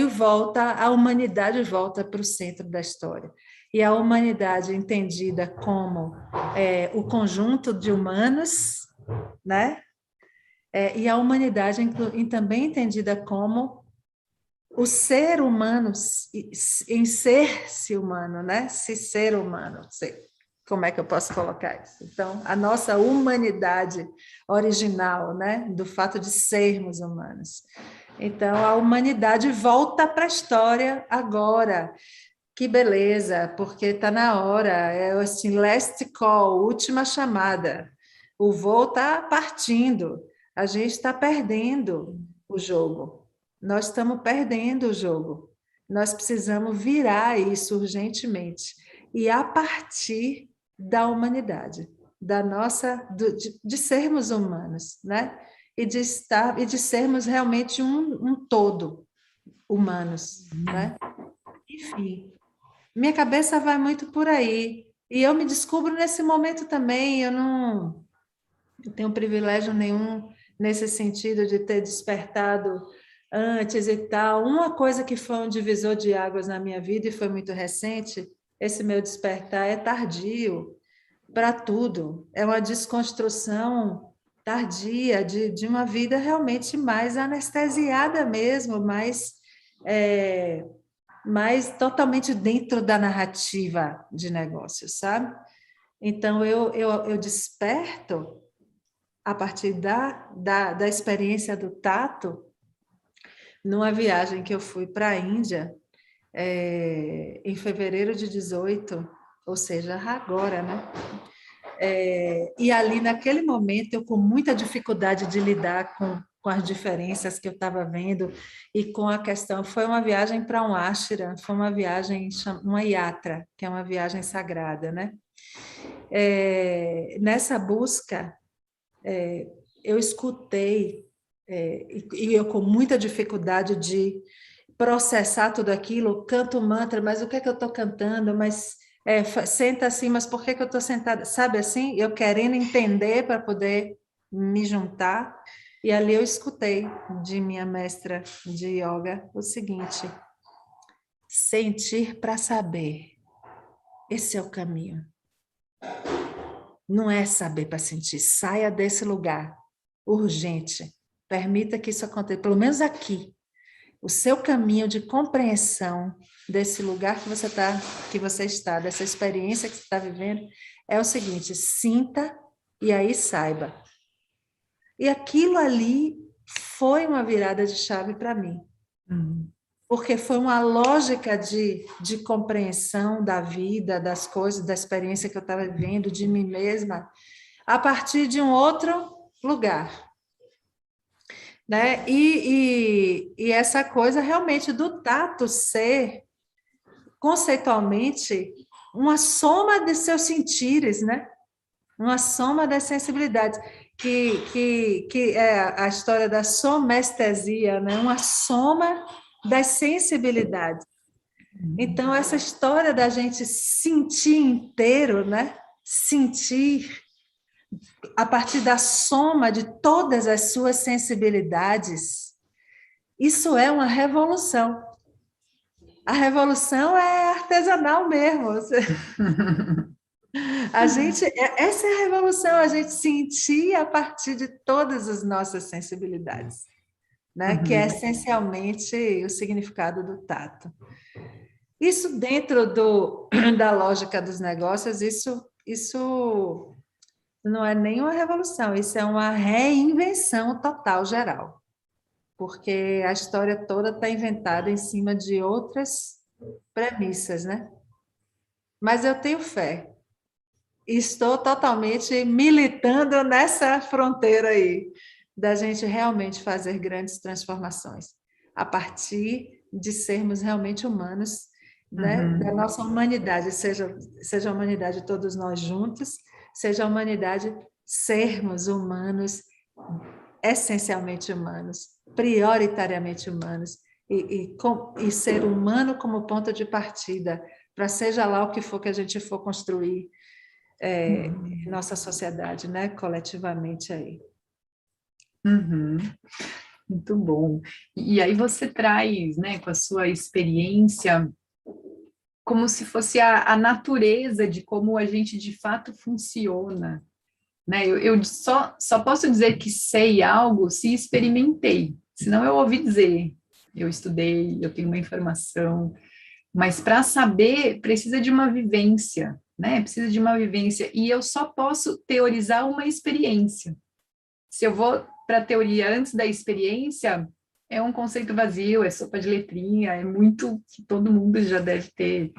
a humanidade volta para o centro da história. E a humanidade entendida como o conjunto de humanos, né? E a humanidade também entendida como o ser humano em ser-se humano, né? Se ser humano, como é que eu posso colocar isso? Então, a nossa humanidade original, né? Do fato de sermos humanos. Então, a humanidade volta para a história agora. Que beleza, porque está na hora, assim, last call, última chamada. O voo está partindo, a gente está perdendo o jogo. Nós estamos perdendo o jogo. Nós precisamos virar isso urgentemente. E a partir da humanidade, de sermos humanos, né? E de sermos realmente um todo humanos, né? Enfim, minha cabeça vai muito por aí. E eu me descubro nesse momento também. Eu não tenho privilégio nenhum nesse sentido de ter despertado antes e tal. Uma coisa que foi um divisor de águas na minha vida e foi muito recente, esse meu despertar é tardio para tudo. É uma desconstrução tardia de uma vida realmente mais anestesiada mesmo, mais totalmente dentro da narrativa de negócios, sabe? Então, eu desperto a partir da experiência do tato, numa viagem que eu fui para a Índia, em fevereiro de 18, ou seja, agora, né? E ali, naquele momento, eu com muita dificuldade de lidar com as diferenças que eu estava vendo e com a questão. Foi uma viagem para um ashram, foi uma viagem, uma yatra, que é uma viagem sagrada, né? Nessa busca, eu escutei, e eu com muita dificuldade de processar tudo aquilo, canto mantra, mas o que é que eu estou cantando? Mas senta assim, mas por que eu estou sentada? Sabe assim? Eu querendo entender para poder me juntar. E ali eu escutei de minha mestra de yoga o seguinte: sentir para saber. Esse é o caminho. Não é saber para sentir. Saia desse lugar. Urgente. Permita que isso aconteça, pelo menos aqui. O seu caminho de compreensão desse lugar que você está, dessa experiência que você está vivendo, é o seguinte: sinta e aí saiba. E aquilo ali foi uma virada de chave para mim. Porque foi uma lógica de compreensão da vida, das coisas, da experiência que eu estava vivendo, de mim mesma, a partir de um outro lugar. Né? E essa coisa realmente do tato ser, conceitualmente, uma soma de seus sentires, né? Uma soma das sensibilidades, que é a história da somestesia, né? Uma soma das sensibilidades. Então, essa história da gente sentir inteiro, né? Sentir a partir da soma de todas as suas sensibilidades, isso é uma revolução. A revolução é artesanal mesmo. Essa é a revolução, a gente sentir a partir de todas as nossas sensibilidades, né? Que é essencialmente o significado do tato. Isso dentro da lógica dos negócios, isso não é nenhuma revolução, isso é uma reinvenção total, geral. Porque a história toda está inventada em cima de outras premissas, né? Mas eu tenho fé. Estou totalmente militando nessa fronteira aí, da gente realmente fazer grandes transformações, a partir de sermos realmente humanos, né? Da nossa humanidade, seja a humanidade de todos nós juntos, seja a humanidade sermos humanos, essencialmente humanos, prioritariamente humanos, e ser humano como ponto de partida, para seja lá o que for que a gente for construir nossa sociedade, né, coletivamente aí. Muito bom. E aí você traz, né, com a sua experiência, como se fosse a natureza de como a gente de fato funciona, né? Eu só posso dizer que sei algo se experimentei, senão eu ouvi dizer, eu estudei, eu tenho uma informação, mas para saber precisa de uma vivência, né? Precisa de uma vivência, e eu só posso teorizar uma experiência. Se eu vou para a teoria antes da experiência, é um conceito vazio, é sopa de letrinha, é muito que todo mundo já deve ter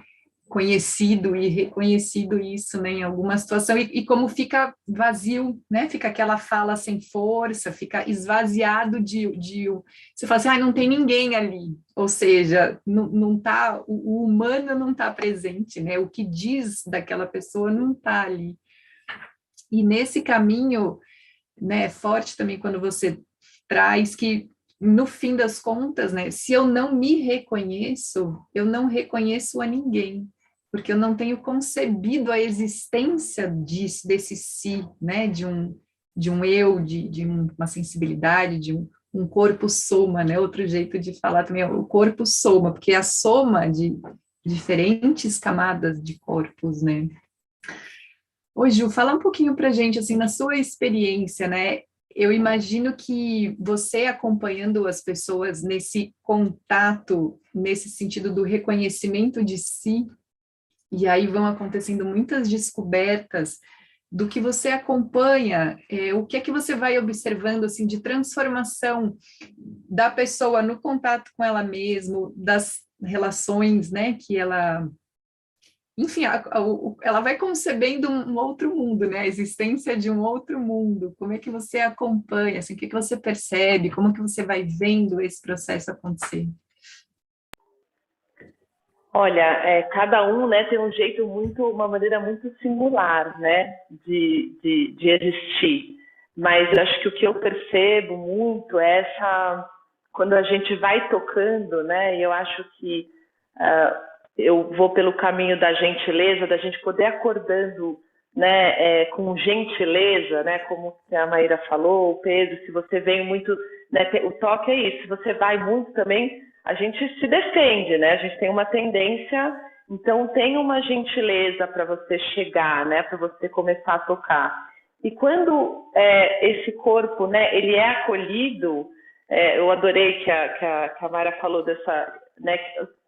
conhecido e reconhecido isso, né, em alguma situação, e como fica vazio, né, fica aquela fala sem força, fica esvaziado você fala assim, não tem ninguém ali, ou seja, não tá, o humano não está presente, né, o que diz daquela pessoa não está ali. E nesse caminho, né, forte também quando você traz que, no fim das contas, né, se eu não me reconheço, eu não reconheço a ninguém, porque eu não tenho concebido a existência desse si, né, de um eu, de uma sensibilidade, de um corpo soma, né, outro jeito de falar também é o corpo soma, porque é a soma de diferentes camadas de corpos, né. Ô, Ju, fala um pouquinho pra gente, assim, na sua experiência, né, eu imagino que você acompanhando as pessoas nesse contato, nesse sentido do reconhecimento de si, e aí vão acontecendo muitas descobertas do que você acompanha, o que é que você vai observando, assim, de transformação da pessoa no contato com ela mesma, das relações, né, que ela enfim, ela vai concebendo um outro mundo, né? A existência de um outro mundo. Como é que você acompanha? Assim, o que você percebe? Como que você vai vendo esse processo acontecer? Olha, cada um, né, tem um jeito uma maneira muito singular, né, de existir. Mas eu acho que o que eu percebo muito é quando a gente vai tocando, né, e eu acho que eu vou pelo caminho da gentileza, da gente poder acordando, né, com gentileza, né, como a Maíra falou, o Pedro, se você vem muito, né, o toque é isso, se você vai muito também, a gente se defende, né, a gente tem uma tendência, então tem uma gentileza para você chegar, né, para você começar a tocar. E quando esse corpo, né, ele é acolhido, eu adorei que a Mara falou dessa, né,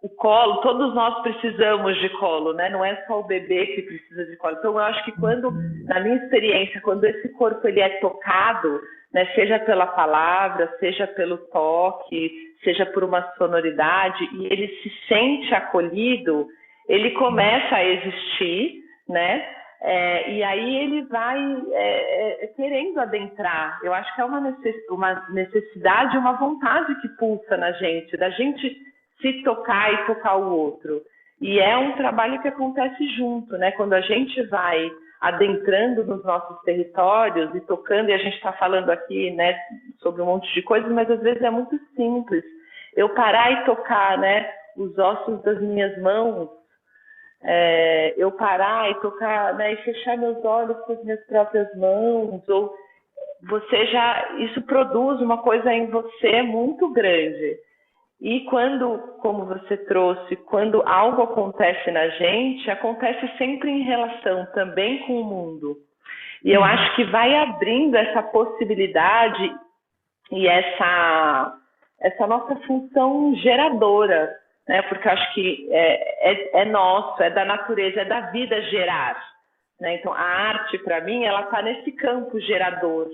o colo, todos nós precisamos de colo, né, não é só o bebê que precisa de colo. Então eu acho que na minha experiência, quando esse corpo ele é tocado, né, seja pela palavra, seja pelo toque, seja por uma sonoridade, e ele se sente acolhido, ele começa a existir, né? E aí ele vai querendo adentrar. Eu acho que é uma necessidade, uma vontade que pulsa na gente, da gente se tocar e tocar o outro. E é um trabalho que acontece junto, né? Quando a gente vai adentrando nos nossos territórios e tocando, e a gente está falando aqui, né, sobre um monte de coisas, mas às vezes é muito simples. Eu parar e tocar, né, os ossos das minhas mãos, eu parar e tocar, né, e fechar meus olhos com as minhas próprias mãos, ou isso produz uma coisa em você muito grande. E quando, como você trouxe, quando algo acontece na gente, acontece sempre em relação também com o mundo. E eu acho que vai abrindo essa possibilidade e essa nossa função geradora, né? Porque eu acho que é nosso, é da natureza, é da vida gerar, né? Então, a arte, para mim, ela está nesse campo gerador.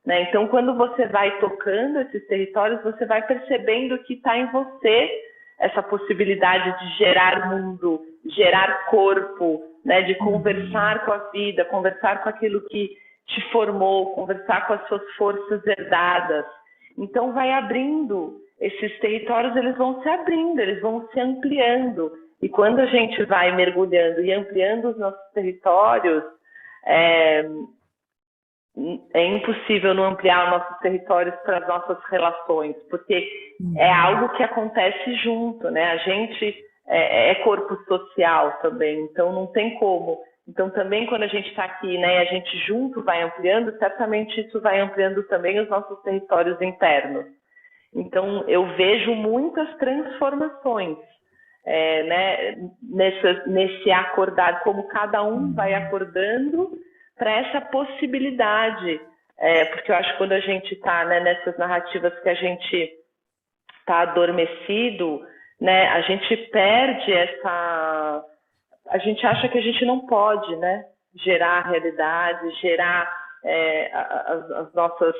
Né? Então, quando você vai tocando esses territórios, você vai percebendo que está em você essa possibilidade de gerar mundo, gerar corpo, né? De conversar com a vida, conversar com aquilo que te formou, conversar com as suas forças herdadas. Então, vai abrindo, esses territórios eles vão se abrindo, eles vão se ampliando. E quando a gente vai mergulhando e ampliando os nossos territórios, é impossível não ampliar nossos territórios para as nossas relações, porque é algo que acontece junto, né? A gente é corpo social também, então não tem como. Então também quando a gente está aqui, né, a gente junto vai ampliando, certamente isso vai ampliando também os nossos territórios internos. Então eu vejo muitas transformações, né, nesse acordar, como cada um vai acordando para essa possibilidade, porque eu acho que quando a gente está, né, nessas narrativas que a gente está adormecido, né, a gente perde a gente acha que a gente não pode, né, gerar realidade, gerar as nossas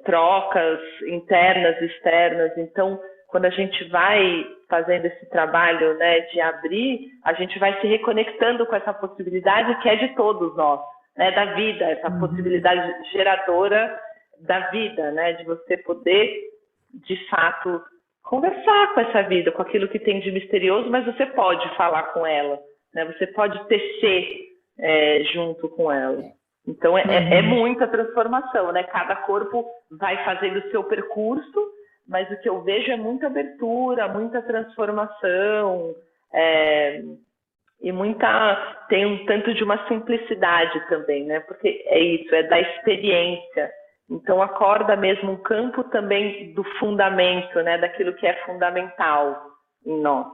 trocas internas e externas. Então, quando a gente vai fazendo esse trabalho, né, de abrir, a gente vai se reconectando com essa possibilidade que é de todos nós, né, da vida, essa possibilidade geradora da vida, né, de você poder, de fato, conversar com essa vida, com aquilo que tem de misterioso, mas você pode falar com ela, né, você pode tecer junto com ela. Então, é muita transformação, né, cada corpo vai fazendo o seu percurso, mas o que eu vejo é muita abertura, muita transformação, e tem um tanto de uma simplicidade também, né? Porque é isso, é da experiência. Então acorda mesmo um campo também do fundamento, né? Daquilo que é fundamental em nós.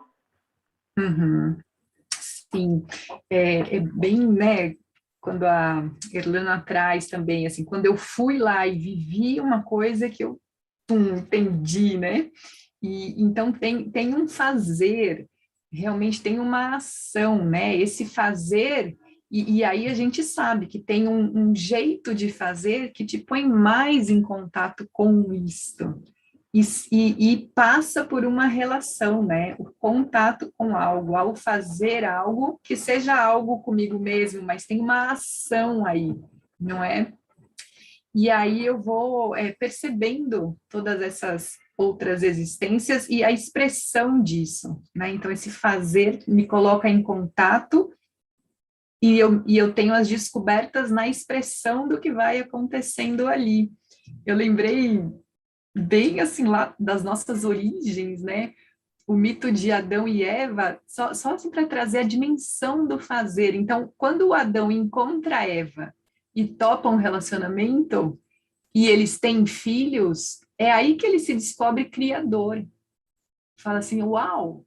Sim, é bem, né? Quando a Erlana traz também, assim, quando eu fui lá e vivi uma coisa que eu entendi, né? E então tem um fazer, realmente tem uma ação, né? Esse fazer, e aí a gente sabe que tem um jeito de fazer que te põe mais em contato com isto. e passa por uma relação, né? O contato com algo, ao fazer algo, que seja algo comigo mesmo, mas tem uma ação aí, não é? E aí eu vou percebendo todas essas outras existências e a expressão disso, né? Então, esse fazer me coloca em contato e eu tenho as descobertas na expressão do que vai acontecendo ali. Eu lembrei bem assim lá das nossas origens, né? O mito de Adão e Eva, só assim para trazer a dimensão do fazer. Então, quando o Adão encontra Eva e topa um relacionamento e eles têm filhos, é aí que ele se descobre criador. Fala assim, uau,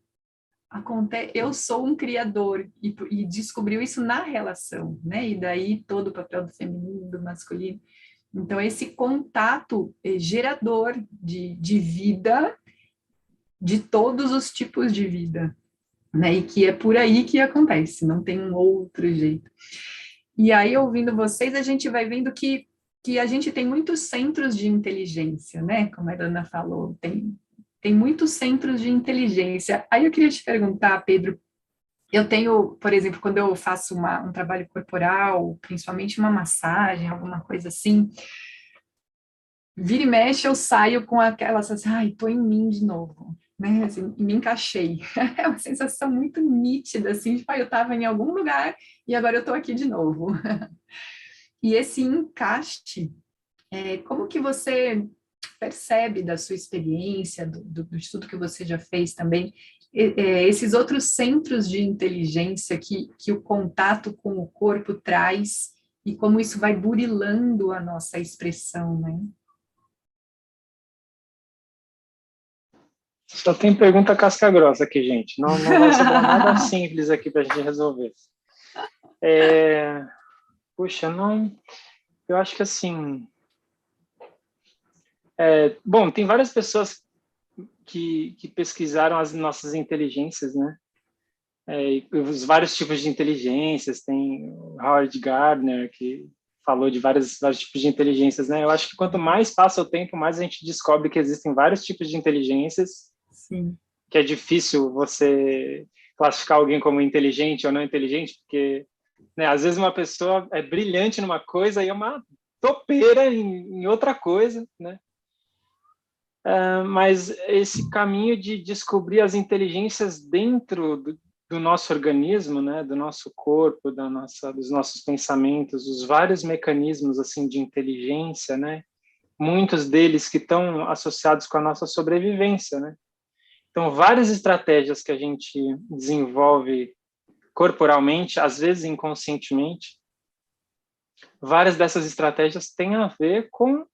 eu sou um criador, e descobriu isso na relação, né? E daí todo o papel do feminino, do masculino. Então, esse contato gerador de vida, de todos os tipos de vida, né? E que é por aí que acontece, não tem um outro jeito. E aí, ouvindo vocês, a gente vai vendo que a gente tem muitos centros de inteligência, né? Como a Ana falou, tem muitos centros de inteligência. Aí eu queria te perguntar, Pedro, eu tenho, por exemplo, quando eu faço um trabalho corporal, principalmente uma massagem, alguma coisa assim, vira e mexe eu saio com aquela sensação, ai, tô em mim de novo, né? Assim, me encaixei. É uma sensação muito nítida, assim, tipo, eu estava em algum lugar e agora eu tô aqui de novo. E esse encaixe, como que você percebe da sua experiência, do estudo que você já fez também, esses outros centros de inteligência que o contato com o corpo traz e como isso vai burilando a nossa expressão, né? Só tem pergunta casca grossa aqui, gente. Não vai sobrar nada simples aqui para a gente resolver. Puxa, não... Eu acho que assim... bom, tem várias pessoas que pesquisaram as nossas inteligências, né? Os vários tipos de inteligências. Tem o Howard Gardner, que falou de vários tipos de inteligências, né? Eu acho que quanto mais passa o tempo, mais a gente descobre que existem vários tipos de inteligências. Sim. Que é difícil você classificar alguém como inteligente ou não inteligente, porque, né, às vezes uma pessoa é brilhante numa coisa e é uma topeira em outra coisa, né? Mas esse caminho de descobrir as inteligências dentro do nosso organismo, né, do nosso corpo, dos nossos pensamentos, os vários mecanismos assim de inteligência, né, muitos deles que estão associados com a nossa sobrevivência, né? Então, várias estratégias que a gente desenvolve corporalmente, às vezes inconscientemente, várias dessas estratégias têm a ver com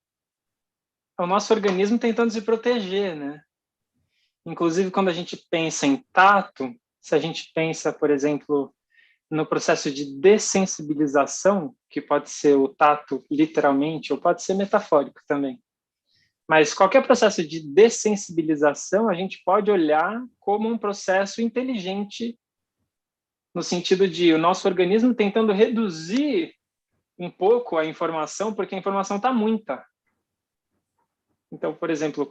o nosso organismo tentando se proteger, né? Inclusive, quando a gente pensa em tato, se a gente pensa, por exemplo, no processo de dessensibilização, que pode ser o tato literalmente, ou pode ser metafórico também. Mas qualquer processo de dessensibilização, a gente pode olhar como um processo inteligente, no sentido de o nosso organismo tentando reduzir um pouco a informação, porque a informação está muita. Então, por exemplo,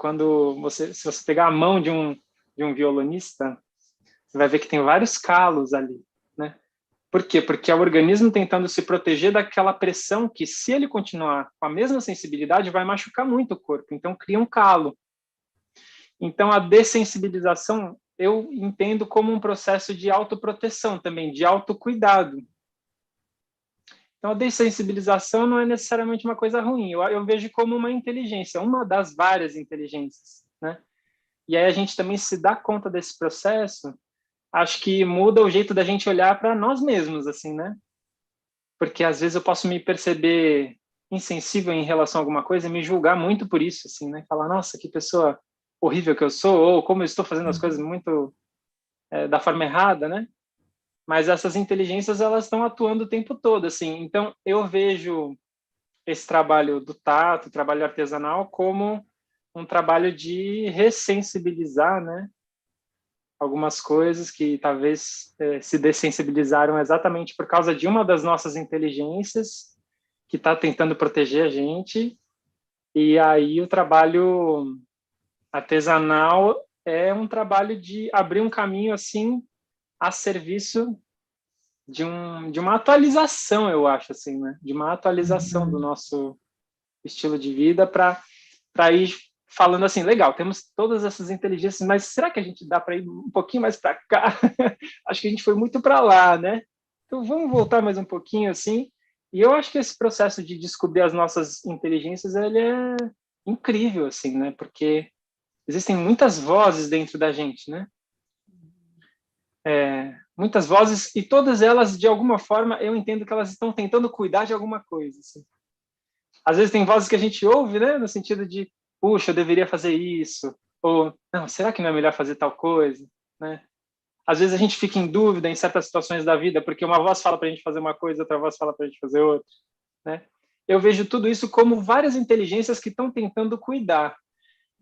se você pegar a mão de um violonista, você vai ver que tem vários calos ali, né? Por quê? Porque é o organismo tentando se proteger daquela pressão que, se ele continuar com a mesma sensibilidade, vai machucar muito o corpo. Então, cria um calo. Então, a dessensibilização eu entendo como um processo de autoproteção também, de autocuidado. Então, a dessensibilização não é necessariamente uma coisa ruim. Eu vejo como uma inteligência, uma das várias inteligências, né? E aí a gente também se dá conta desse processo, acho que muda o jeito da gente olhar para nós mesmos, assim, né? Porque às vezes eu posso me perceber insensível em relação a alguma coisa e me julgar muito por isso, assim, né? Falar, nossa, que pessoa horrível que eu sou, ou como eu estou fazendo as coisas muito da forma errada, né? Mas essas inteligências, elas estão atuando o tempo todo, assim. Então, eu vejo esse trabalho do tato, trabalho artesanal, como um trabalho de ressensibilizar, né? Algumas coisas que talvez se dessensibilizaram exatamente por causa de uma das nossas inteligências que está tentando proteger a gente. E aí o trabalho artesanal é um trabalho de abrir um caminho assim a serviço de uma atualização, eu acho assim, né? De uma atualização do nosso estilo de vida para ir falando assim, legal, temos todas essas inteligências, mas será que a gente dá para ir um pouquinho mais para cá? Acho que a gente foi muito para lá, né? Então vamos voltar mais um pouquinho assim. E eu acho que esse processo de descobrir as nossas inteligências, ele é incrível assim, né? Porque existem muitas vozes dentro da gente, né? Muitas vozes, e todas elas, de alguma forma, eu entendo que elas estão tentando cuidar de alguma coisa. Assim. Às vezes tem vozes que a gente ouve, né? No sentido de, puxa, eu deveria fazer isso. Ou, não, será que não é melhor fazer tal coisa? Né? Às vezes a gente fica em dúvida em certas situações da vida, porque uma voz fala para a gente fazer uma coisa, outra voz fala para a gente fazer outra. Né? Eu vejo tudo isso como várias inteligências que estão tentando cuidar.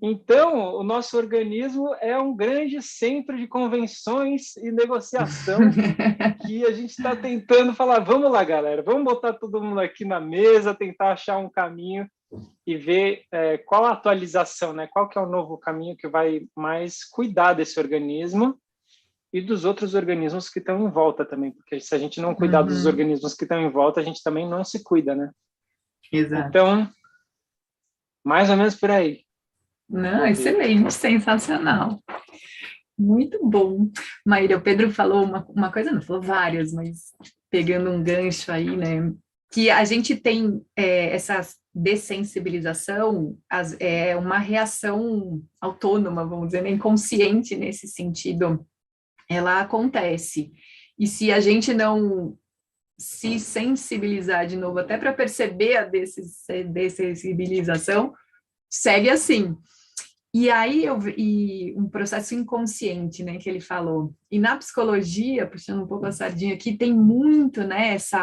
Então, o nosso organismo é um grande centro de convenções e negociação que a gente está tentando falar, vamos lá, galera, vamos botar todo mundo aqui na mesa, tentar achar um caminho e ver qual a atualização, né? Qual que é o novo caminho que vai mais cuidar desse organismo e dos outros organismos que estão em volta também, porque se a gente não cuidar dos organismos que estão em volta, a gente também não se cuida, né? Exato. Então, mais ou menos por aí. Não, excelente, sensacional. Muito bom. Maíra, o Pedro falou uma coisa, não, falou várias, mas pegando um gancho aí, né? Que a gente tem essa dessensibilização, é uma reação autônoma, vamos dizer, né, inconsciente nesse sentido, ela acontece. E se a gente não se sensibilizar de novo, até para perceber a dessensibilização, segue assim. E aí, um processo inconsciente, né, que ele falou. E na psicologia, puxando um pouco a sardinha aqui, tem muito, né, esse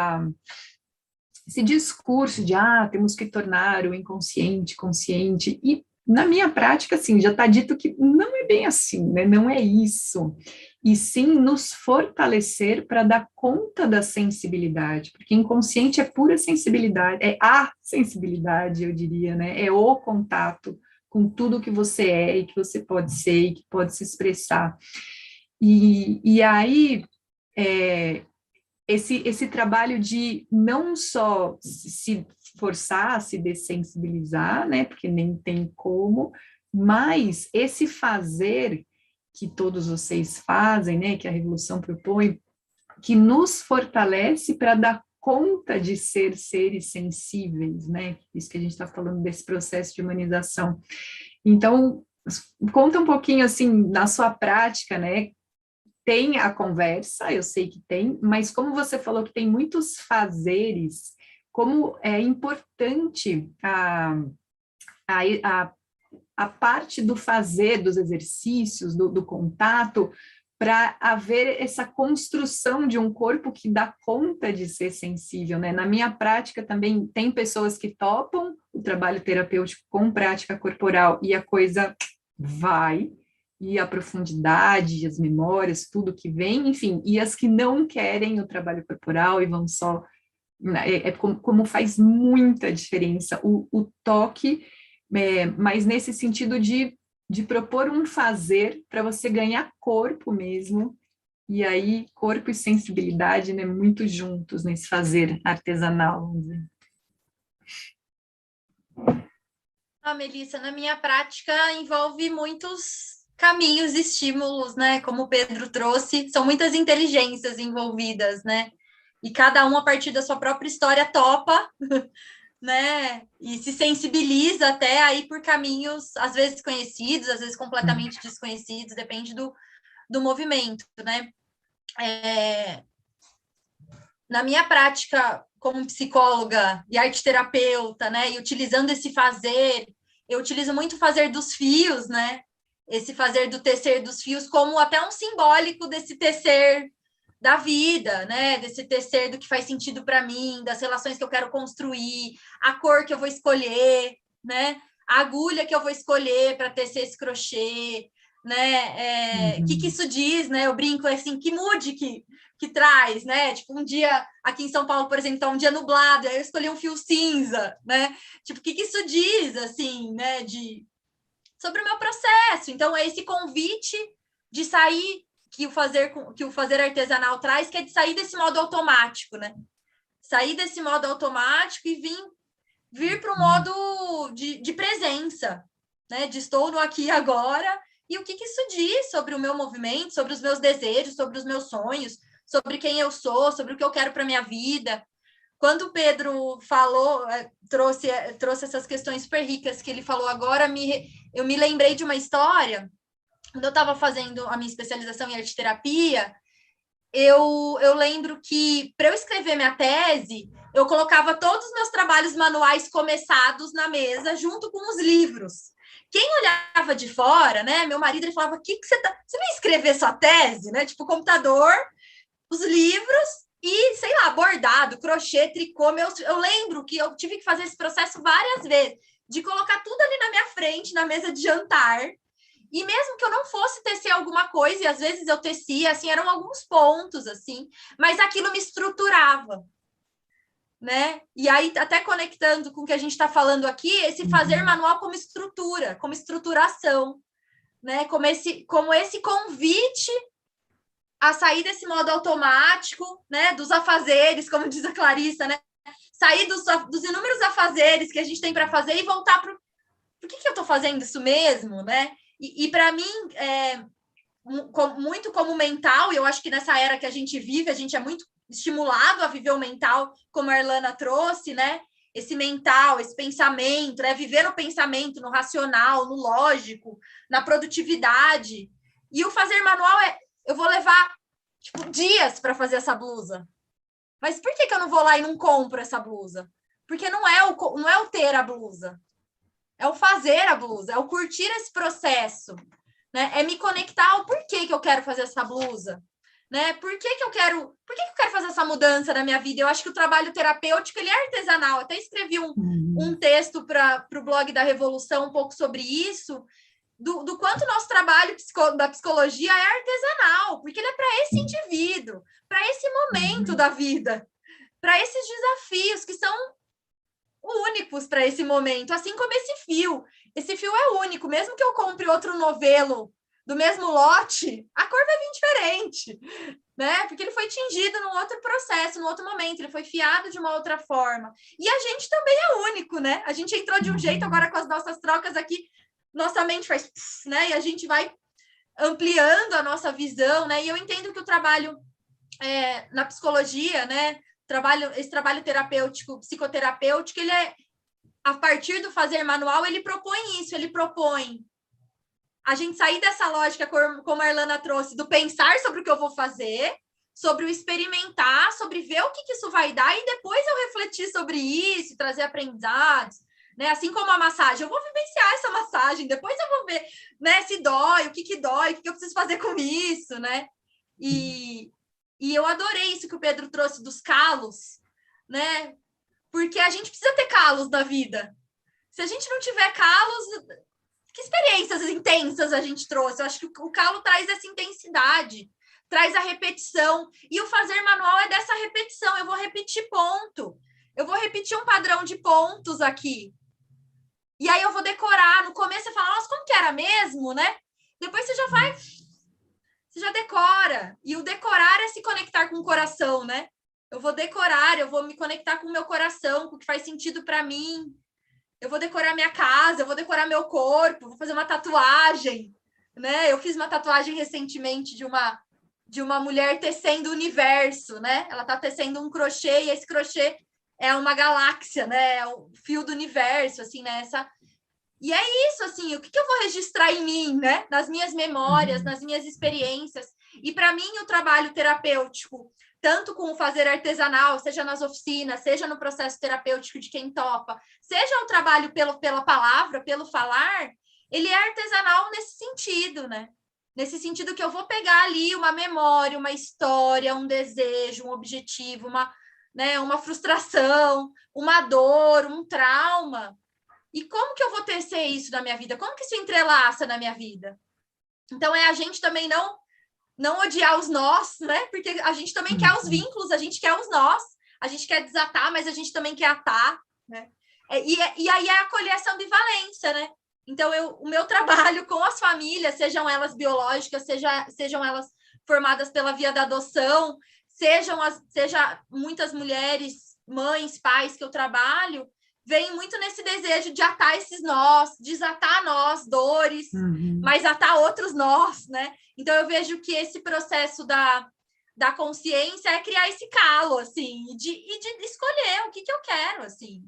discurso de, temos que tornar o inconsciente consciente. E na minha prática, assim, já está dito que não é bem assim, né, não é isso. E sim nos fortalecer para dar conta da sensibilidade, porque inconsciente é pura sensibilidade, é a sensibilidade, eu diria, né, é o contato com tudo que você é e que você pode ser e que pode se expressar. E aí, esse trabalho de não só se forçar a se dessensibilizar, né, porque nem tem como, mas esse fazer que todos vocês fazem, né, que a Revolução propõe, que nos fortalece para dar conta de ser seres sensíveis, né? Isso que a gente está falando desse processo de humanização. Então, conta um pouquinho, assim, na sua prática, né? Tem a conversa, eu sei que tem, mas como você falou que tem muitos fazeres, como é importante a parte do fazer, dos exercícios, do contato, para haver essa construção de um corpo que dá conta de ser sensível, né? Na minha prática também tem pessoas que topam o trabalho terapêutico com prática corporal e a coisa vai, e a profundidade, as memórias, tudo que vem, enfim, e as que não querem o trabalho corporal e vão só... como faz muita diferença o toque, mas nesse sentido de propor um fazer para você ganhar corpo mesmo, e aí corpo e sensibilidade, né, muito juntos nesse fazer artesanal, vamos dizer. Melissa, na minha prática envolve muitos caminhos, estímulos, né, como o Pedro trouxe, são muitas inteligências envolvidas, né, e cada um a partir da sua própria história topa, né, e se sensibiliza até aí por caminhos, às vezes conhecidos, às vezes completamente desconhecidos, depende do movimento, né. Na minha prática como psicóloga e arteterapeuta, né, e utilizando esse fazer, eu utilizo muito o fazer dos fios, né, esse fazer do tecer dos fios como até um simbólico desse tecer da vida, né? Desse tecer do que faz sentido para mim, das relações que eu quero construir, a cor que eu vou escolher, né? A agulha que eu vou escolher para tecer esse crochê, né? Que isso diz, né? Eu brinco assim, que mood que traz, né? Tipo, um dia aqui em São Paulo, por exemplo, tá um dia nublado, aí eu escolhi um fio cinza, né? Tipo, que isso diz, assim, né? sobre o meu processo. Então, é esse convite de sair, que o fazer artesanal traz, que é de sair desse modo automático, né? Sair desse modo automático e vir para o modo de presença, né? De estou no aqui e agora, e o que isso diz sobre o meu movimento, sobre os meus desejos, sobre os meus sonhos, sobre quem eu sou, sobre o que eu quero para minha vida. Quando o Pedro falou, trouxe essas questões super ricas que ele falou agora, eu me lembrei de uma história. Quando eu estava fazendo a minha especialização em arte-terapia, eu lembro que, para eu escrever minha tese, eu colocava todos os meus trabalhos manuais começados na mesa, junto com os livros. Quem olhava de fora, né? Meu marido, ele falava, que você vai escrever sua tese, né? Tipo, computador, os livros e, sei lá, bordado, crochê, tricô. Eu lembro que eu tive que fazer esse processo várias vezes, de colocar tudo ali na minha frente, na mesa de jantar. E mesmo que eu não fosse tecer alguma coisa, e às vezes eu tecia, assim, eram alguns pontos, assim, mas aquilo me estruturava, né? E aí, até conectando com o que a gente está falando aqui, esse fazer manual como estrutura, como estruturação, né? Como esse convite a sair desse modo automático, né? Dos afazeres, como diz a Clarissa, né? Sair dos inúmeros afazeres que a gente tem para fazer e voltar para por que eu estou fazendo isso mesmo, né? E para mim, muito como mental, e eu acho que nessa era que a gente vive, a gente é muito estimulado a viver o mental, como a Erlana trouxe, né? Esse mental, esse pensamento, né? Viver no pensamento, no racional, no lógico, na produtividade. E o fazer manual eu vou levar tipo, dias para fazer essa blusa. Mas por que eu não vou lá e não compro essa blusa? Porque não é o ter a blusa. É o fazer a blusa, é o curtir esse processo, né? É me conectar ao porquê que eu quero fazer essa blusa, né? Por que eu quero fazer essa mudança na minha vida? Eu acho que o trabalho terapêutico, ele é artesanal. Até escrevi um texto para o blog da Revolução um pouco sobre isso, do quanto o nosso trabalho da psicologia é artesanal, porque ele é para esse indivíduo, para esse momento da vida, para esses desafios que são únicos para esse momento, assim como esse fio. Esse fio é único, mesmo que eu compre outro novelo do mesmo lote, a cor vai vir diferente, né? Porque ele foi tingido num outro processo, num outro momento, ele foi fiado de uma outra forma. E a gente também é único, né? A gente entrou de um jeito, agora com as nossas trocas aqui, nossa mente faz, né? E a gente vai ampliando a nossa visão, né? E eu entendo que o trabalho na psicologia, né? Esse trabalho terapêutico, psicoterapêutico, ele é, a partir do fazer manual, ele propõe isso, ele propõe a gente sair dessa lógica, como a Erlana trouxe, do pensar sobre o que eu vou fazer, sobre o experimentar, sobre ver o que isso vai dar, e depois eu refletir sobre isso, trazer aprendizados, né? Assim como a massagem, eu vou vivenciar essa massagem, depois eu vou ver, né, se dói, o que dói, o que eu preciso fazer com isso, né? E eu adorei isso que o Pedro trouxe dos calos, né? Porque a gente precisa ter calos na vida. Se a gente não tiver calos, que experiências intensas a gente trouxe? Eu acho que o calo traz essa intensidade, traz a repetição. E o fazer manual é dessa repetição. Eu vou repetir ponto. Eu vou repetir um padrão de pontos aqui. E aí eu vou decorar. No começo você fala, nossa, como que era mesmo, né? Depois você já vai... Você já decora. E o decorar é se conectar com o coração, né? Eu vou decorar, eu vou me conectar com o meu coração, com o que faz sentido para mim. Eu vou decorar minha casa, eu vou decorar meu corpo, vou fazer uma tatuagem, né? Eu fiz uma tatuagem recentemente de uma mulher tecendo o universo, né? Ela tá tecendo um crochê e esse crochê é uma galáxia, né? É o fio do universo, assim, né? E é isso, assim, o que eu vou registrar em mim, né? Nas minhas memórias, nas minhas experiências. E para mim, o trabalho terapêutico, tanto com o fazer artesanal, seja nas oficinas, seja no processo terapêutico de quem topa, seja o trabalho pela palavra, pelo falar, ele é artesanal nesse sentido, né? Nesse sentido que eu vou pegar ali uma memória, uma história, um desejo, um objetivo, uma frustração, uma dor, um trauma. E como que eu vou tecer isso na minha vida? Como que isso entrelaça na minha vida? Então, é a gente também não odiar os nós, né? Porque a gente também quer os vínculos, a gente quer os nós, a gente quer desatar, mas a gente também quer atar, né? E aí é acolher essa ambivalência, né? Então, o meu trabalho com as famílias, sejam elas biológicas, sejam elas formadas pela via da adoção, seja muitas mulheres, mães, pais que eu trabalho, vem muito nesse desejo de atar esses nós, desatar nós, dores, mas atar outros nós, né? Então, eu vejo que esse processo da consciência é criar esse calo, assim, e de escolher o que eu quero, assim,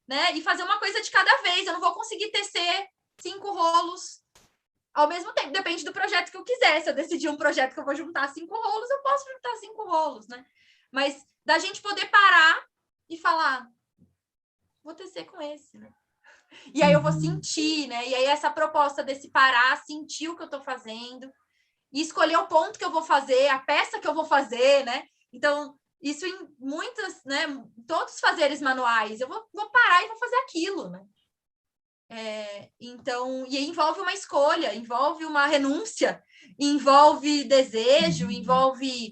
né? E fazer uma coisa de cada vez. Eu não vou conseguir tecer 5 rolos ao mesmo tempo. Depende do projeto que eu quiser. Se eu decidir um projeto que eu vou juntar 5 rolos, eu posso juntar 5 rolos, né? Mas da gente poder parar e falar, vou tecer com esse, né? E aí eu vou sentir, né? E aí essa proposta desse parar, sentir o que eu tô fazendo e escolher o ponto que eu vou fazer, a peça que eu vou fazer, né? Então, isso em muitas, né? Todos os fazeres manuais, eu vou parar e vou fazer aquilo, né? Então, e envolve uma escolha, envolve uma renúncia, envolve desejo, envolve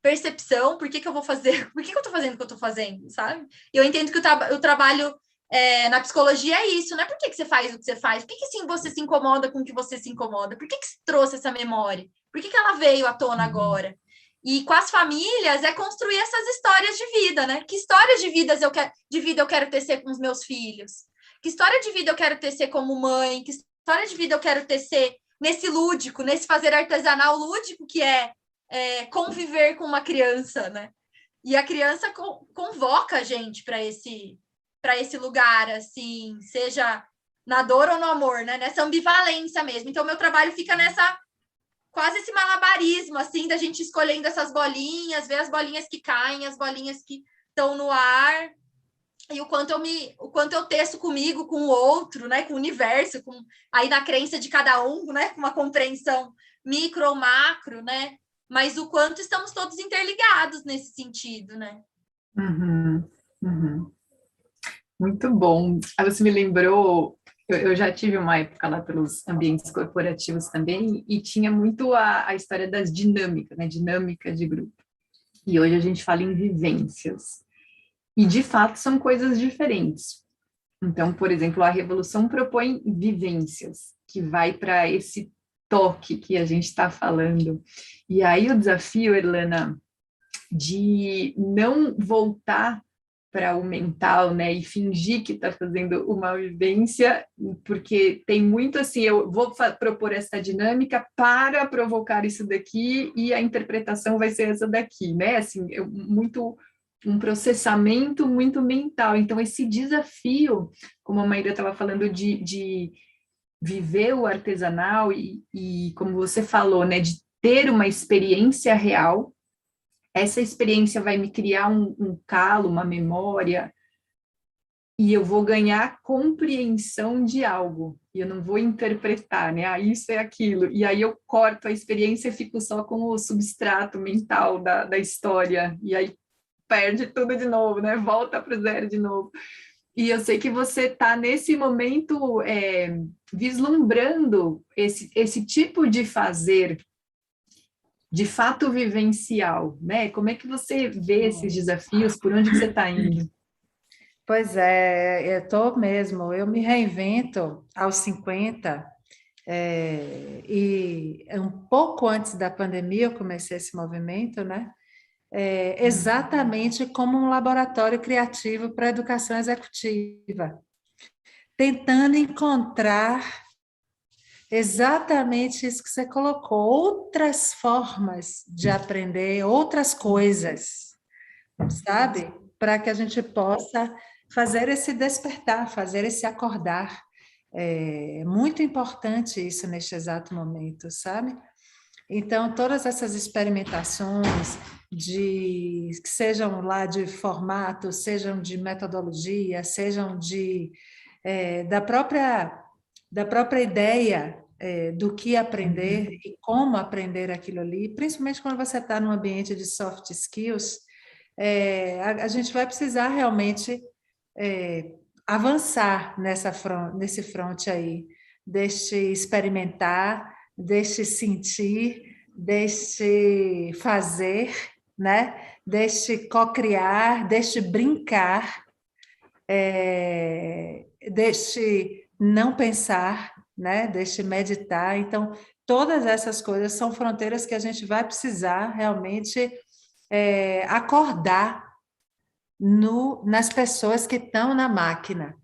percepção. Por que eu vou fazer? Por que eu tô fazendo o que eu tô fazendo, sabe? E eu entendo que o trabalho na psicologia é isso, né? Por que você faz o que você faz? Por que sim, você se incomoda com o que você se incomoda? Por que você trouxe essa memória? Por que ela veio à tona agora? E com as famílias é construir essas histórias de vida, né? Que histórias de vida eu quero tecer com os meus filhos? Que história de vida eu quero tecer como mãe? Que história de vida eu quero tecer nesse lúdico, nesse fazer artesanal lúdico que é conviver com uma criança, né? E a criança convoca a gente para esse lugar, assim, seja na dor ou no amor, né? Nessa ambivalência mesmo. Então, meu trabalho fica quase esse malabarismo, assim, da gente escolhendo essas bolinhas, ver as bolinhas que caem, as bolinhas que estão no ar, e o quanto eu teço comigo, com o outro, né? Com o universo, aí na crença de cada um, né? Com uma compreensão micro ou macro, né? Mas o quanto estamos todos interligados nesse sentido, né? Muito bom. Aí você me lembrou, eu já tive uma época lá pelos ambientes corporativos também, e tinha muito a história das dinâmicas, né? Dinâmica de grupo. E hoje a gente fala em vivências. E, de fato, são coisas diferentes. Então, por exemplo, a Revolução propõe vivências, que vai para esse toque que a gente está falando. E aí o desafio, Erlana, de não voltar para o mental, né, e fingir que está fazendo uma vivência, porque tem muito assim, eu vou propor essa dinâmica para provocar isso daqui e a interpretação vai ser essa daqui, né, assim, um processamento muito mental. Então, esse desafio, como a Maíra estava falando, de viver o artesanal e, como você falou, né, de ter uma experiência real. Essa experiência vai me criar um calo, uma memória, e eu vou ganhar compreensão de algo, e eu não vou interpretar, né? Ah, isso é aquilo. E aí eu corto a experiência e fico só com o substrato mental da história, e aí perde tudo de novo, né? Volta para o zero de novo. E eu sei que você está nesse momento vislumbrando esse tipo de fazer de fato vivencial, né? Como é que você vê esses desafios? Por onde que você está indo? Pois é, eu estou mesmo, eu me reinvento aos 50, e um pouco antes da pandemia eu comecei esse movimento, né? Exatamente como um laboratório criativo para a educação executiva, tentando encontrar exatamente isso que você colocou, outras formas de aprender, outras coisas, sabe? Para que a gente possa fazer esse despertar, fazer esse acordar. É muito importante isso neste exato momento, sabe? Então, todas essas experimentações, que sejam lá de formato, sejam de metodologia, sejam da própria ideia do que aprender e como aprender aquilo ali, principalmente quando você está num ambiente de soft skills, a gente vai precisar realmente avançar nesse front aí, deste experimentar, deste sentir, deste fazer, né? Deste co-criar, deste brincar, deste não pensar, né? Deste meditar. Então, todas essas coisas são fronteiras que a gente vai precisar realmente acordar nas pessoas que estão na máquina,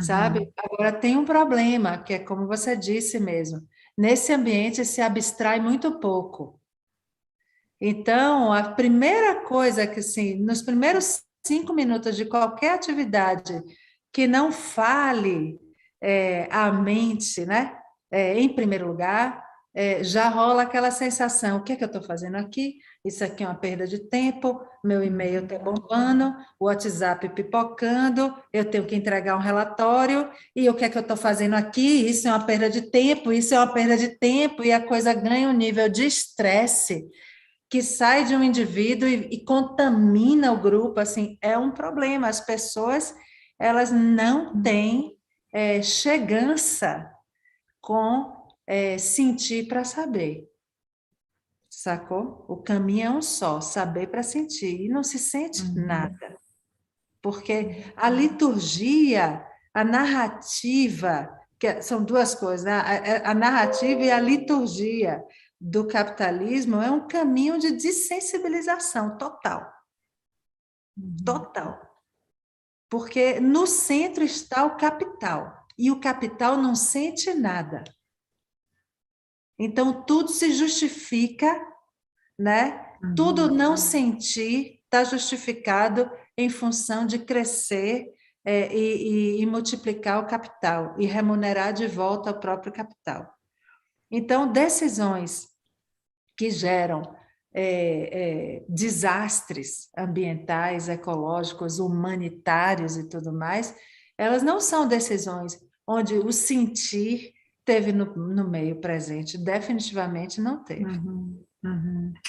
sabe? Agora, tem um problema, que é como você disse mesmo, nesse ambiente se abstrai muito pouco. Então, a primeira coisa que, assim, nos primeiros 5 minutos de qualquer atividade que não fale a mente, né? Em primeiro lugar, já rola aquela sensação: o que é que eu estou fazendo aqui? Isso aqui é uma perda de tempo, meu e-mail está bombando, o WhatsApp pipocando, eu tenho que entregar um relatório, e o que é que eu estou fazendo aqui? Isso é uma perda de tempo, isso é uma perda de tempo, e a coisa ganha um nível de estresse que sai de um indivíduo e contamina o grupo, assim, é um problema. As pessoas, elas não têm chegança com sentir para saber, sacou? O caminho é um só, saber para sentir, e não se sente nada, porque a liturgia, a narrativa, são duas coisas, né? A narrativa e a liturgia do capitalismo é um caminho de dessensibilização total. Total. Porque no centro está o capital, e o capital não sente nada. Então, tudo se justifica, né? Tudo não sentir está justificado em função de crescer e multiplicar o capital, e remunerar de volta o próprio capital. Então, decisões que geram desastres ambientais, ecológicos, humanitários e tudo mais, elas não são decisões onde o sentir teve no meio presente, definitivamente não teve.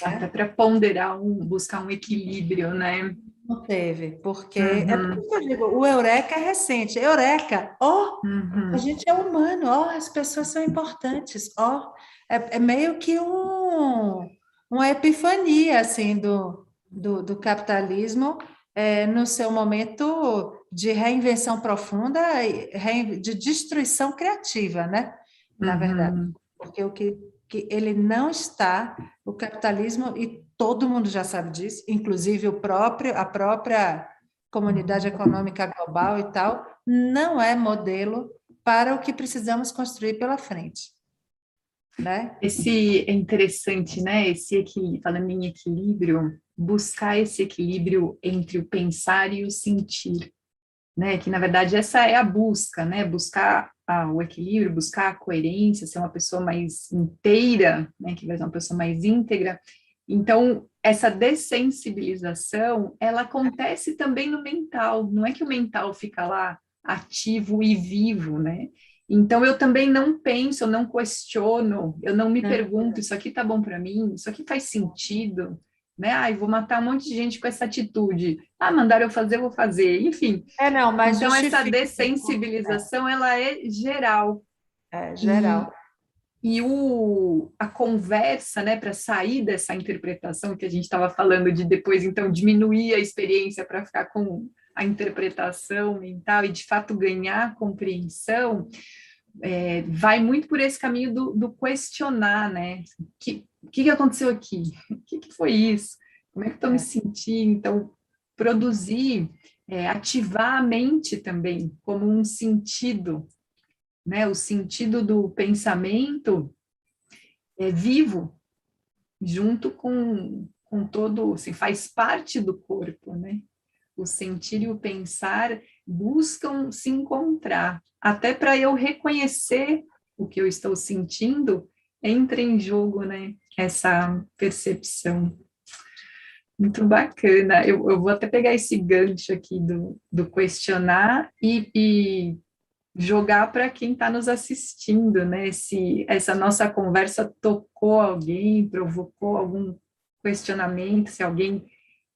Até para ponderar, buscar um equilíbrio, né? Não teve, porque é por isso que eu digo, o eureka é recente. Eureka, a gente é humano, as pessoas são importantes, é meio que uma epifania, assim, do capitalismo, no seu momento de reinvenção profunda, de destruição criativa, né? Na verdade, porque o que ele não está, o capitalismo, e todo mundo já sabe disso, inclusive a própria comunidade econômica global e tal, não é modelo para o que precisamos construir pela frente, né? Esse é interessante, né? Esse equilíbrio, falando em equilíbrio, buscar esse equilíbrio entre o pensar e o sentir, né? Que na verdade essa é a busca, né? Buscar o equilíbrio, buscar a coerência, ser uma pessoa mais inteira, né? Que vai ser uma pessoa mais íntegra. Então, essa dessensibilização, ela acontece também no mental. Não é que o mental fica lá ativo e vivo, né? Então, eu também não penso, eu não questiono, eu não me pergunto, isso aqui tá bom para mim? Isso aqui faz sentido? Né? Vou matar um monte de gente com essa atitude. Mandaram eu fazer, eu vou fazer. Enfim. Não, mas então, essa dessensibilização, ela é geral. É geral. E a conversa, né, para sair dessa interpretação que a gente estava falando, de depois, então, diminuir a experiência para ficar com a interpretação mental e, de fato, ganhar compreensão, vai muito por esse caminho do questionar, né? O que aconteceu aqui? O que foi isso? Como é que estou me sentindo? Então, produzir, ativar a mente também como um sentido, né? O sentido do pensamento vivo, junto com todo, assim, faz parte do corpo, né? O sentir e o pensar buscam se encontrar, até para eu reconhecer o que eu estou sentindo, entra em jogo, né? Essa percepção. Muito bacana. Eu vou até pegar esse gancho aqui do questionar e jogar para quem está nos assistindo, né? Se essa nossa conversa tocou alguém, provocou algum questionamento, se alguém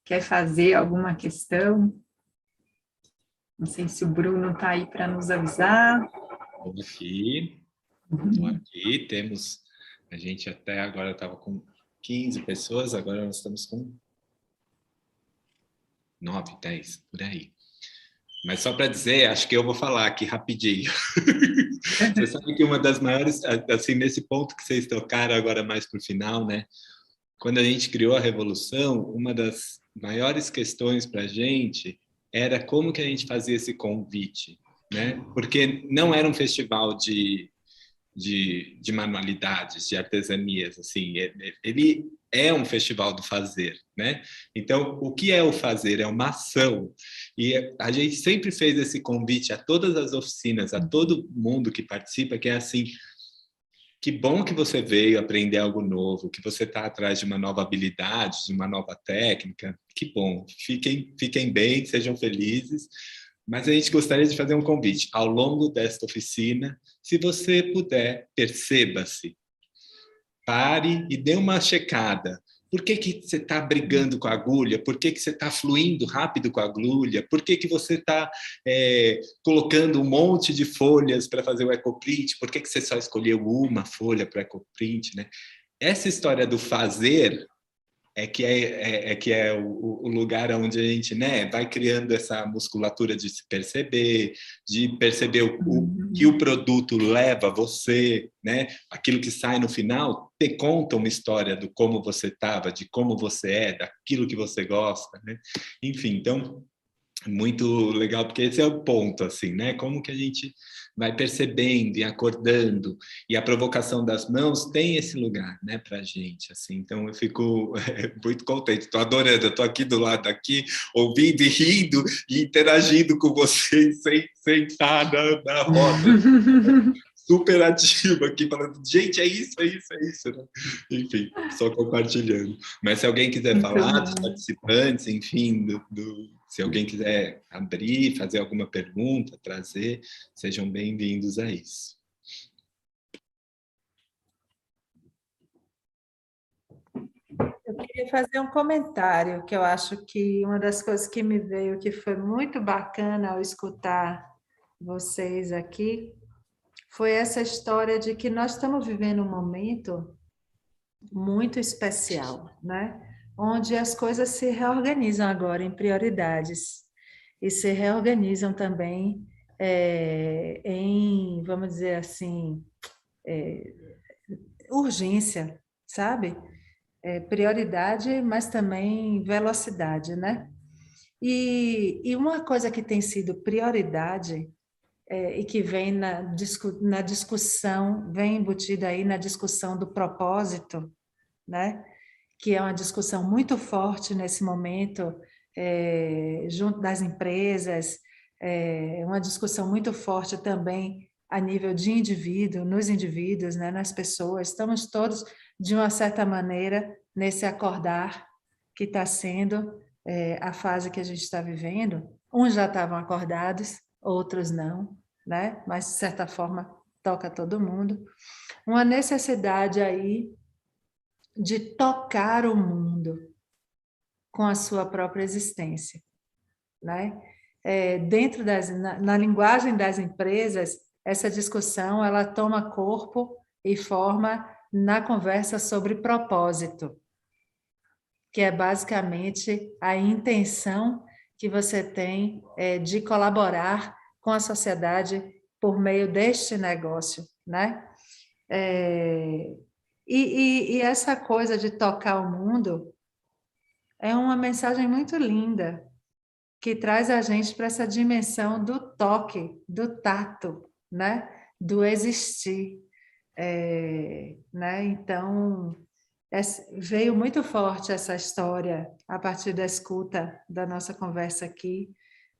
quer fazer alguma questão. Não sei se o Bruno está aí para nos avisar. Aqui temos, a gente até agora estava com 15 pessoas, agora nós estamos com 9, 10, por aí. Mas só para dizer, acho que eu vou falar aqui rapidinho. Você sabe que uma das maiores, assim, nesse ponto que vocês tocaram agora mais para o final, né? Quando a gente criou a Revolução, uma das maiores questões para a gente era como que a gente fazia esse convite, né? Porque não era um festival de manualidades, de artesanias, assim, ele é um festival do fazer, né? Então, o que é o fazer? É uma ação. E a gente sempre fez esse convite a todas as oficinas, a todo mundo que participa, que é assim, que bom que você veio aprender algo novo, que você está atrás de uma nova habilidade, de uma nova técnica, que bom. Fiquem bem, sejam felizes. Mas a gente gostaria de fazer um convite. Ao longo desta oficina, se você puder, perceba-se. Pare e dê uma checada. Por que você está brigando com a agulha? Por que você está fluindo rápido com a agulha? Por que você está colocando um monte de folhas para fazer o ecoprint? Por que você só escolheu uma folha para o ecoprint, né? Essa história do fazer que é o lugar onde a gente, né, vai criando essa musculatura de se perceber, de perceber que o produto leva você, né, aquilo que sai no final, te conta uma história do como você estava, de como você é, daquilo que você gosta, né? Enfim, então, muito legal, porque esse é o ponto, assim, né? Como que a gente vai percebendo e acordando, e a provocação das mãos tem esse lugar, né, pra gente, assim. Então eu fico muito contente, estou adorando, eu estou aqui do lado aqui, ouvindo e rindo e interagindo com vocês sem estar na roda. Super ativo aqui, falando, gente, é isso, né? Enfim, só compartilhando. Mas se alguém quiser falar dos participantes, enfim, se alguém quiser abrir, fazer alguma pergunta, trazer, sejam bem-vindos a isso. Eu queria fazer um comentário, que eu acho que uma das coisas que me veio, que foi muito bacana ao escutar vocês aqui, foi essa história de que nós estamos vivendo um momento muito especial, né? Onde as coisas se reorganizam agora em prioridades e se reorganizam também em, vamos dizer assim, urgência, sabe? Prioridade, mas também velocidade, né? E uma coisa que tem sido prioridade e que vem na discussão, vem embutida aí na discussão do propósito, né? Que é uma discussão muito forte nesse momento, junto das empresas, uma discussão muito forte também a nível de indivíduo, nos indivíduos, né? Nas pessoas. Estamos todos, de uma certa maneira, nesse acordar que está sendo a fase que a gente está vivendo. Uns já estavam acordados, outros não, né? Mas, de certa forma, toca todo mundo. Uma necessidade aí de tocar o mundo com a sua própria existência, né? Dentro na linguagem das empresas, essa discussão ela toma corpo e forma na conversa sobre propósito, que é basicamente a intenção que você tem de colaborar com a sociedade por meio deste negócio, né? E essa coisa de tocar o mundo é uma mensagem muito linda, que traz a gente para essa dimensão do toque, do tato, né? Do existir. Né? Então, veio muito forte essa história, a partir da escuta da nossa conversa aqui,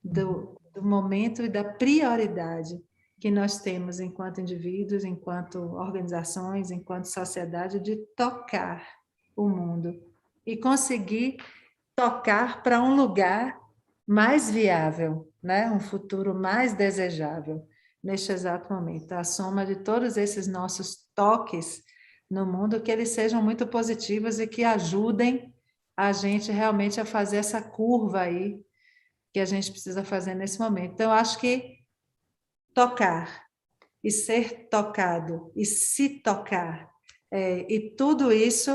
do momento e da prioridade que nós temos enquanto indivíduos, enquanto organizações, enquanto sociedade, de tocar o mundo e conseguir tocar para um lugar mais viável, né? Um futuro mais desejável neste exato momento. A soma de todos esses nossos toques no mundo, que eles sejam muito positivos e que ajudem a gente realmente a fazer essa curva aí que a gente precisa fazer nesse momento. Então, eu acho que tocar e ser tocado e se tocar, e tudo isso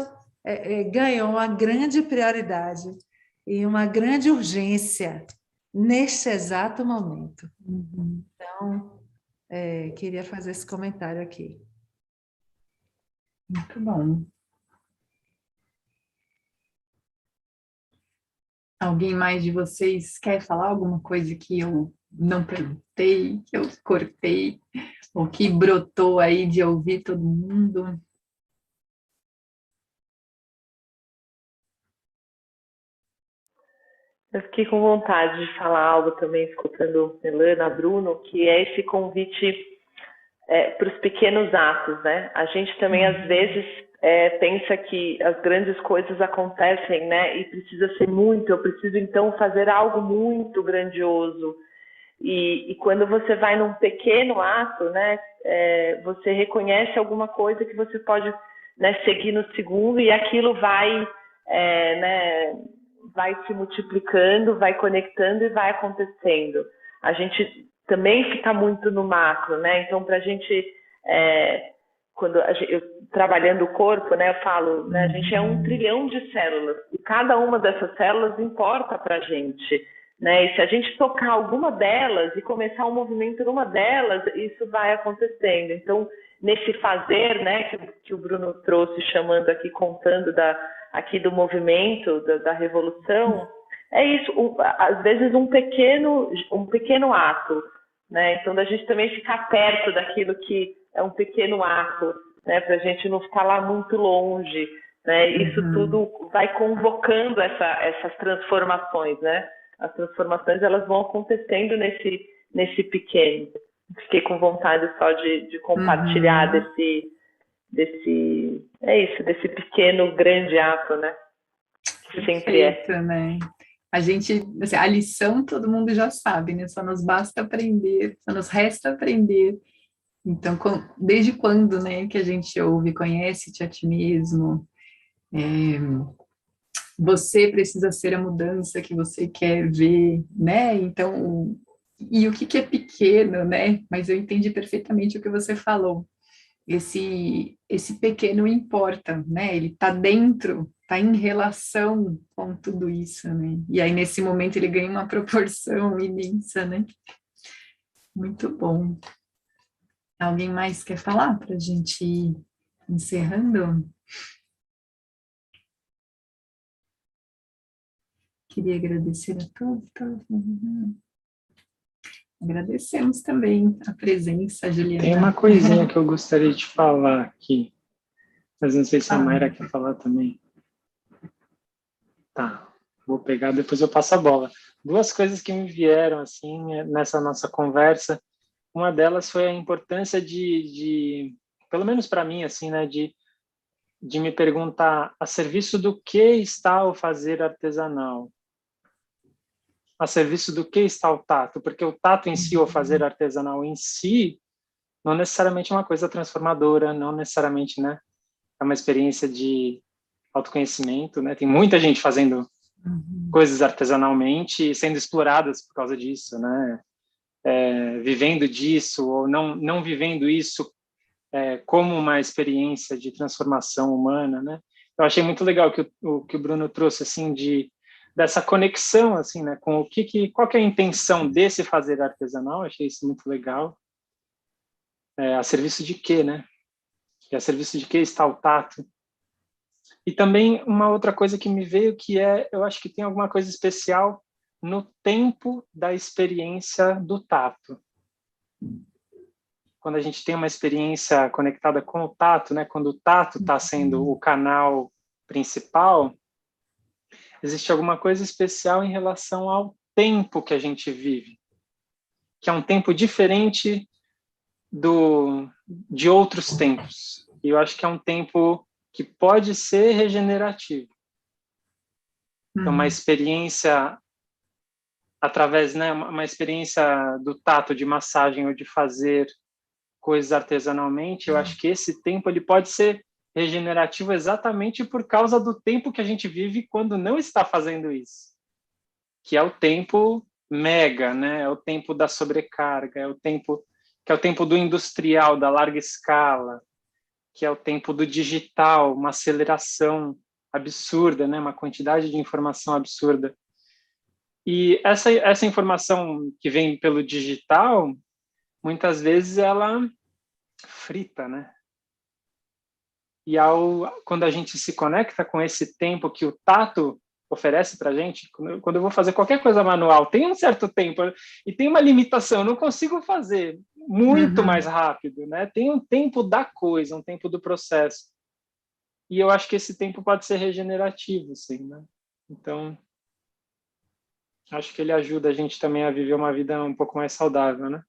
ganhou uma grande prioridade e uma grande urgência neste exato momento. Uhum. Então, queria fazer esse comentário aqui. Muito bom. Alguém mais de vocês quer falar alguma coisa que eu não perguntei, que eu cortei, ou que brotou aí de ouvir todo mundo? Eu fiquei com vontade de falar algo também, escutando Melana, Bruno, que é esse convite para os pequenos atos, né? A gente também, às vezes, pensa que as grandes coisas acontecem, né? E precisa ser muito, eu preciso, então, fazer algo muito grandioso. E quando você vai num pequeno ato, né? Você reconhece alguma coisa que você pode, né, seguir no segundo e aquilo vai, né, vai se multiplicando, vai conectando e vai acontecendo. A gente também fica muito no macro, né? Então, para a gente, quando eu trabalhando o corpo, né, eu falo, né, a gente é 1 trilhão de células e cada uma dessas células importa para a gente, né? E se a gente tocar alguma delas e começar um movimento numa delas, isso vai acontecendo. Então, nesse fazer, né, que o Bruno trouxe, chamando aqui, contando aqui do movimento, da revolução, é isso, às vezes um pequeno ato, né? Então, da gente também ficar perto daquilo que é um pequeno ato, né? Para a gente não ficar lá muito longe, né? Isso tudo vai convocando essas transformações, né? As transformações, elas vão acontecendo nesse pequeno. Fiquei com vontade só de compartilhar desse pequeno grande ato, né? Que sempre Perfeito, né? A gente, assim, a lição todo mundo já sabe, né? Só nos basta aprender, só nos resta aprender. Então, desde quando, né, que a gente ouve, conhece-te a ti mesmo, você precisa ser a mudança que você quer ver, né? Então, e o que é pequeno, né? Mas eu entendi perfeitamente o que você falou. Esse pequeno importa, né? Ele está dentro, está em relação com tudo isso, né? E aí, nesse momento, ele ganha uma proporção imensa, né? Muito bom. Alguém mais quer falar para a gente ir encerrando? Queria agradecer a todos. Agradecemos também a presença, Juliana. Tem uma coisinha que eu gostaria de falar aqui, mas não sei se a Mayra quer falar também. Tá, vou pegar, depois eu passo a bola. Duas coisas que me vieram assim nessa nossa conversa. Uma delas foi a importância pelo menos para mim, assim, né, de me perguntar a serviço do que está o fazer artesanal? A serviço do que está o tato? Porque o tato em si, o fazer artesanal em si, não necessariamente é uma coisa transformadora, não necessariamente, né, é uma experiência de autoconhecimento, né? Tem muita gente fazendo coisas artesanalmente e sendo exploradas por causa disso, né? Vivendo disso ou não vivendo isso como uma experiência de transformação humana, né? Eu achei muito legal que o Bruno trouxe, assim, dessa conexão, assim, né, com qual que é a intenção desse fazer artesanal. Achei isso muito legal. A serviço de quê, né? E a serviço de que está o tato? E também uma outra coisa que me veio, que eu acho que tem alguma coisa especial no tempo da experiência do tato. Quando a gente tem uma experiência conectada com o tato, né, quando o tato está sendo o canal principal, existe alguma coisa especial em relação ao tempo que a gente vive, que é um tempo diferente de outros tempos. E eu acho que é um tempo que pode ser regenerativo. Então, uma experiência através, né, uma experiência do tato, de massagem ou de fazer coisas artesanalmente, eu acho que esse tempo ele pode ser regenerativo exatamente por causa do tempo que a gente vive quando não está fazendo isso, que é o tempo mega, né? É o tempo da sobrecarga, é o tempo do industrial, da larga escala, que é o tempo do digital, uma aceleração absurda, né? Uma quantidade de informação absurda. E essa informação que vem pelo digital, muitas vezes ela frita, né? E quando a gente se conecta com esse tempo que o tato oferece para a gente, quando eu vou fazer qualquer coisa manual, tem um certo tempo e tem uma limitação, eu não consigo fazer muito mais rápido, né? Tem um tempo da coisa, um tempo do processo. E eu acho que esse tempo pode ser regenerativo, assim, né? Então, acho que ele ajuda a gente também a viver uma vida um pouco mais saudável, né?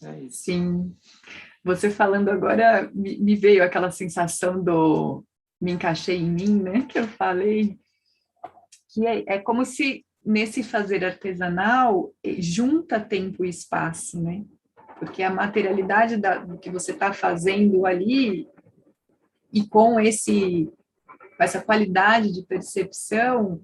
É isso. Sim. Você falando agora, me veio aquela sensação do me encaixei em mim, né? Que eu falei, que é como se nesse fazer artesanal junta tempo e espaço, né? Porque a materialidade do que você está fazendo ali e com essa qualidade de percepção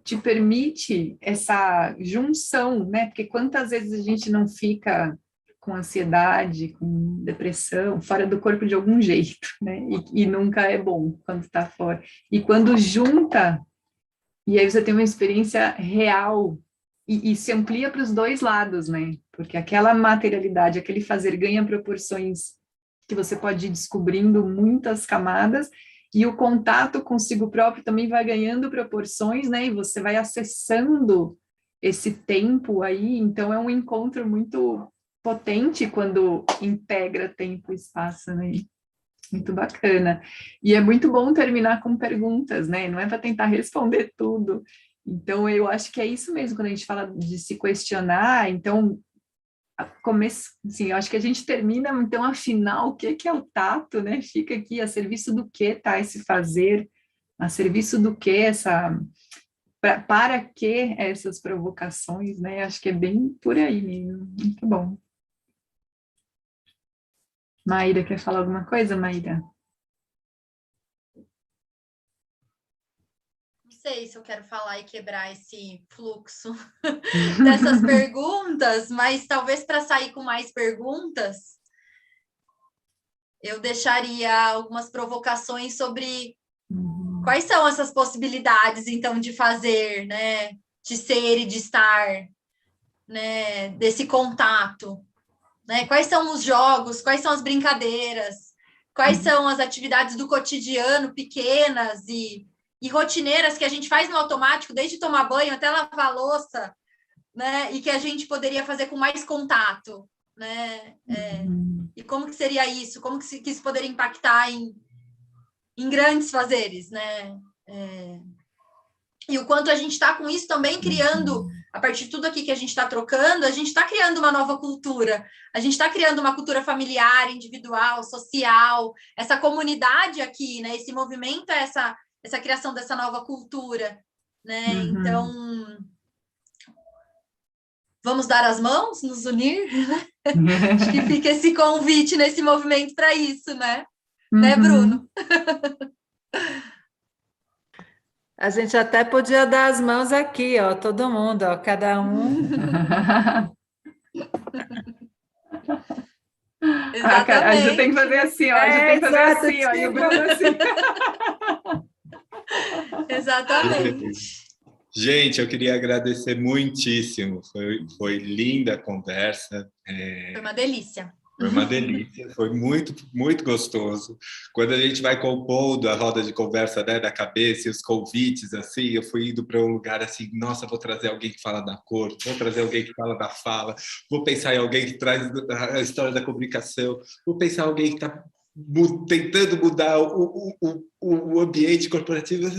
te permite essa junção, né? Porque quantas vezes a gente não fica com ansiedade, com depressão, fora do corpo de algum jeito, né? E nunca é bom quando está fora. E quando junta, e aí você tem uma experiência real e se amplia para os dois lados, né? Porque aquela materialidade, aquele fazer ganha proporções que você pode ir descobrindo muitas camadas, e o contato consigo próprio também vai ganhando proporções, né? E você vai acessando esse tempo aí, então é um encontro muito potente quando integra tempo e espaço, né? Muito bacana. E é muito bom terminar com perguntas, né? Não é para tentar responder tudo. Então, eu acho que é isso mesmo, quando a gente fala de se questionar, então, assim, eu acho que a gente termina, então, afinal, o que é o tato, né? Fica aqui, a serviço do que tá esse fazer, a serviço do que para que essas provocações, né? Acho que é bem por aí mesmo. Muito bom. Maíra, quer falar alguma coisa, Maíra? Não sei se eu quero falar e quebrar esse fluxo dessas perguntas, mas talvez para sair com mais perguntas, eu deixaria algumas provocações sobre quais são essas possibilidades, então, de fazer, né? De ser e de estar, né? Desse contato. Né? Quais são os jogos, quais são as brincadeiras, quais são as atividades do cotidiano pequenas e rotineiras que a gente faz no automático, desde tomar banho até lavar a louça, né? E que a gente poderia fazer com mais contato, né? E como que seria isso? Como que isso poderia impactar em grandes fazeres, né? E o quanto a gente está com isso também criando, a partir de tudo aqui que a gente está trocando, a gente está criando uma nova cultura, a gente está criando uma cultura familiar, individual, social, essa comunidade aqui, né? Esse movimento, essa criação dessa nova cultura, né? Então, vamos dar as mãos, nos unir, né? Acho que fica esse convite nesse movimento para isso, né? Né, Bruno? A gente até podia dar as mãos aqui, ó, todo mundo, ó, cada um. Exatamente. A Ju tem que fazer assim, ó. A Ju tem que fazer assim, ó. E o Bruno assim. Exatamente. Gente, eu queria agradecer muitíssimo. Foi linda a conversa. Foi uma delícia. Foi uma delícia, foi muito, muito gostoso. Quando a gente vai compondo a roda de conversa, né, da cabeça e os convites, assim, eu fui indo para um lugar assim, nossa, vou trazer alguém que fala da cor, vou trazer alguém que fala da fala, vou pensar em alguém que traz a história da comunicação, vou pensar em alguém que está tentando mudar o ambiente corporativo.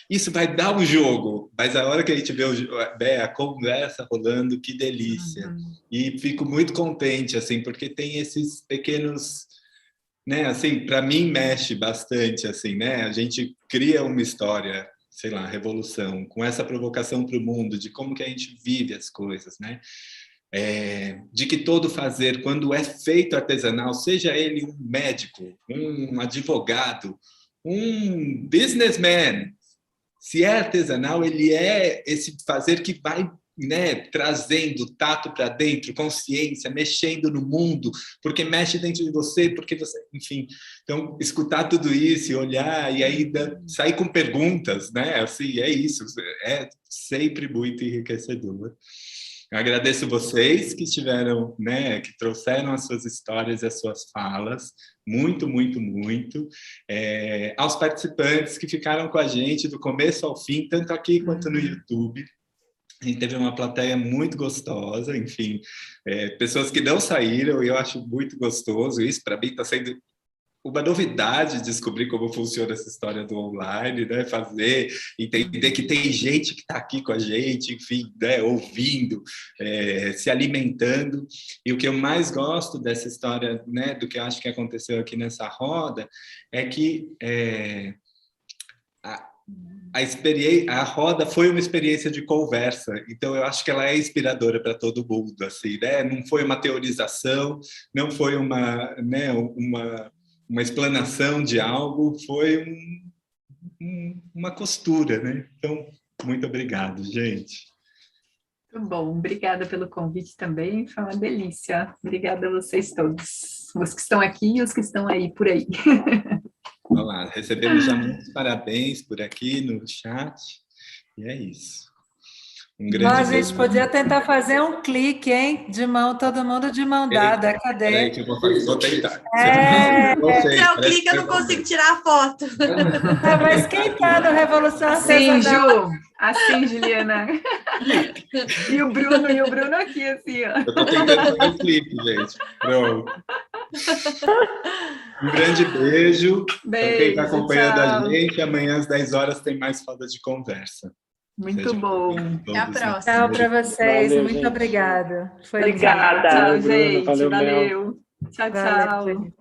Isso vai dar um jogo, mas a hora que a gente vê a conversa rolando, que delícia. E fico muito contente, assim, porque tem esses pequenos, né, assim, para mim mexe bastante, assim, né, a gente cria uma história, sei lá, revolução, com essa provocação para o mundo, de como que a gente vive as coisas, né, de que todo fazer, quando é feito artesanal, seja ele um médico, um advogado, um businessman, se é artesanal, ele é esse fazer que vai né, trazendo tato para dentro, consciência, mexendo no mundo, porque mexe dentro de você, porque você, enfim. Então, escutar tudo isso e olhar, e aí sair com perguntas, né? Assim, é isso, é sempre muito enriquecedor. Eu agradeço vocês que estiveram, né, que trouxeram as suas histórias e as suas falas, muito, muito, muito. Aos participantes que ficaram com a gente do começo ao fim, tanto aqui quanto no YouTube. A gente teve uma plateia muito gostosa, enfim, pessoas que não saíram, e eu acho muito gostoso isso. Para mim está sendo uma novidade descobrir como funciona essa história do online, né? Fazer, entender que tem gente que está aqui com a gente, enfim, né? Ouvindo, se alimentando. E o que eu mais gosto dessa história, né? Do que eu acho que aconteceu aqui nessa roda, é que a roda foi uma experiência de conversa, então eu acho que ela é inspiradora para todo mundo, assim, né? Não foi uma teorização, não foi uma explanação de algo, foi uma costura, né? Então, muito obrigado, gente. Muito bom, obrigada pelo convite também, foi uma delícia. Obrigada a vocês todos, os que estão aqui e os que estão aí por aí. Vamos lá, recebemos já muitos parabéns por aqui no chat, e é isso. Um grande Mas a gente podia tentar fazer um clique, hein? De mão, todo mundo de mão dada. Cadê? Peraí que eu vou tentar. Se eu clique, eu não consigo tirar a foto. Mas quem está no Revolução Assim, Artesanal? Ju, assim, Juliana. E o Bruno aqui, assim, ó. Eu estou tentando fazer o clique, gente. Pronto. Um grande beijo. Para quem está acompanhando a gente, amanhã às 10 horas tem mais roda de conversa. Muito bom. Até a próxima. Tchau para vocês. Valeu, muito gente. obrigada. Obrigada. Tchau, gente. Valeu, Valeu. Tchau, tchau. Valeu, gente.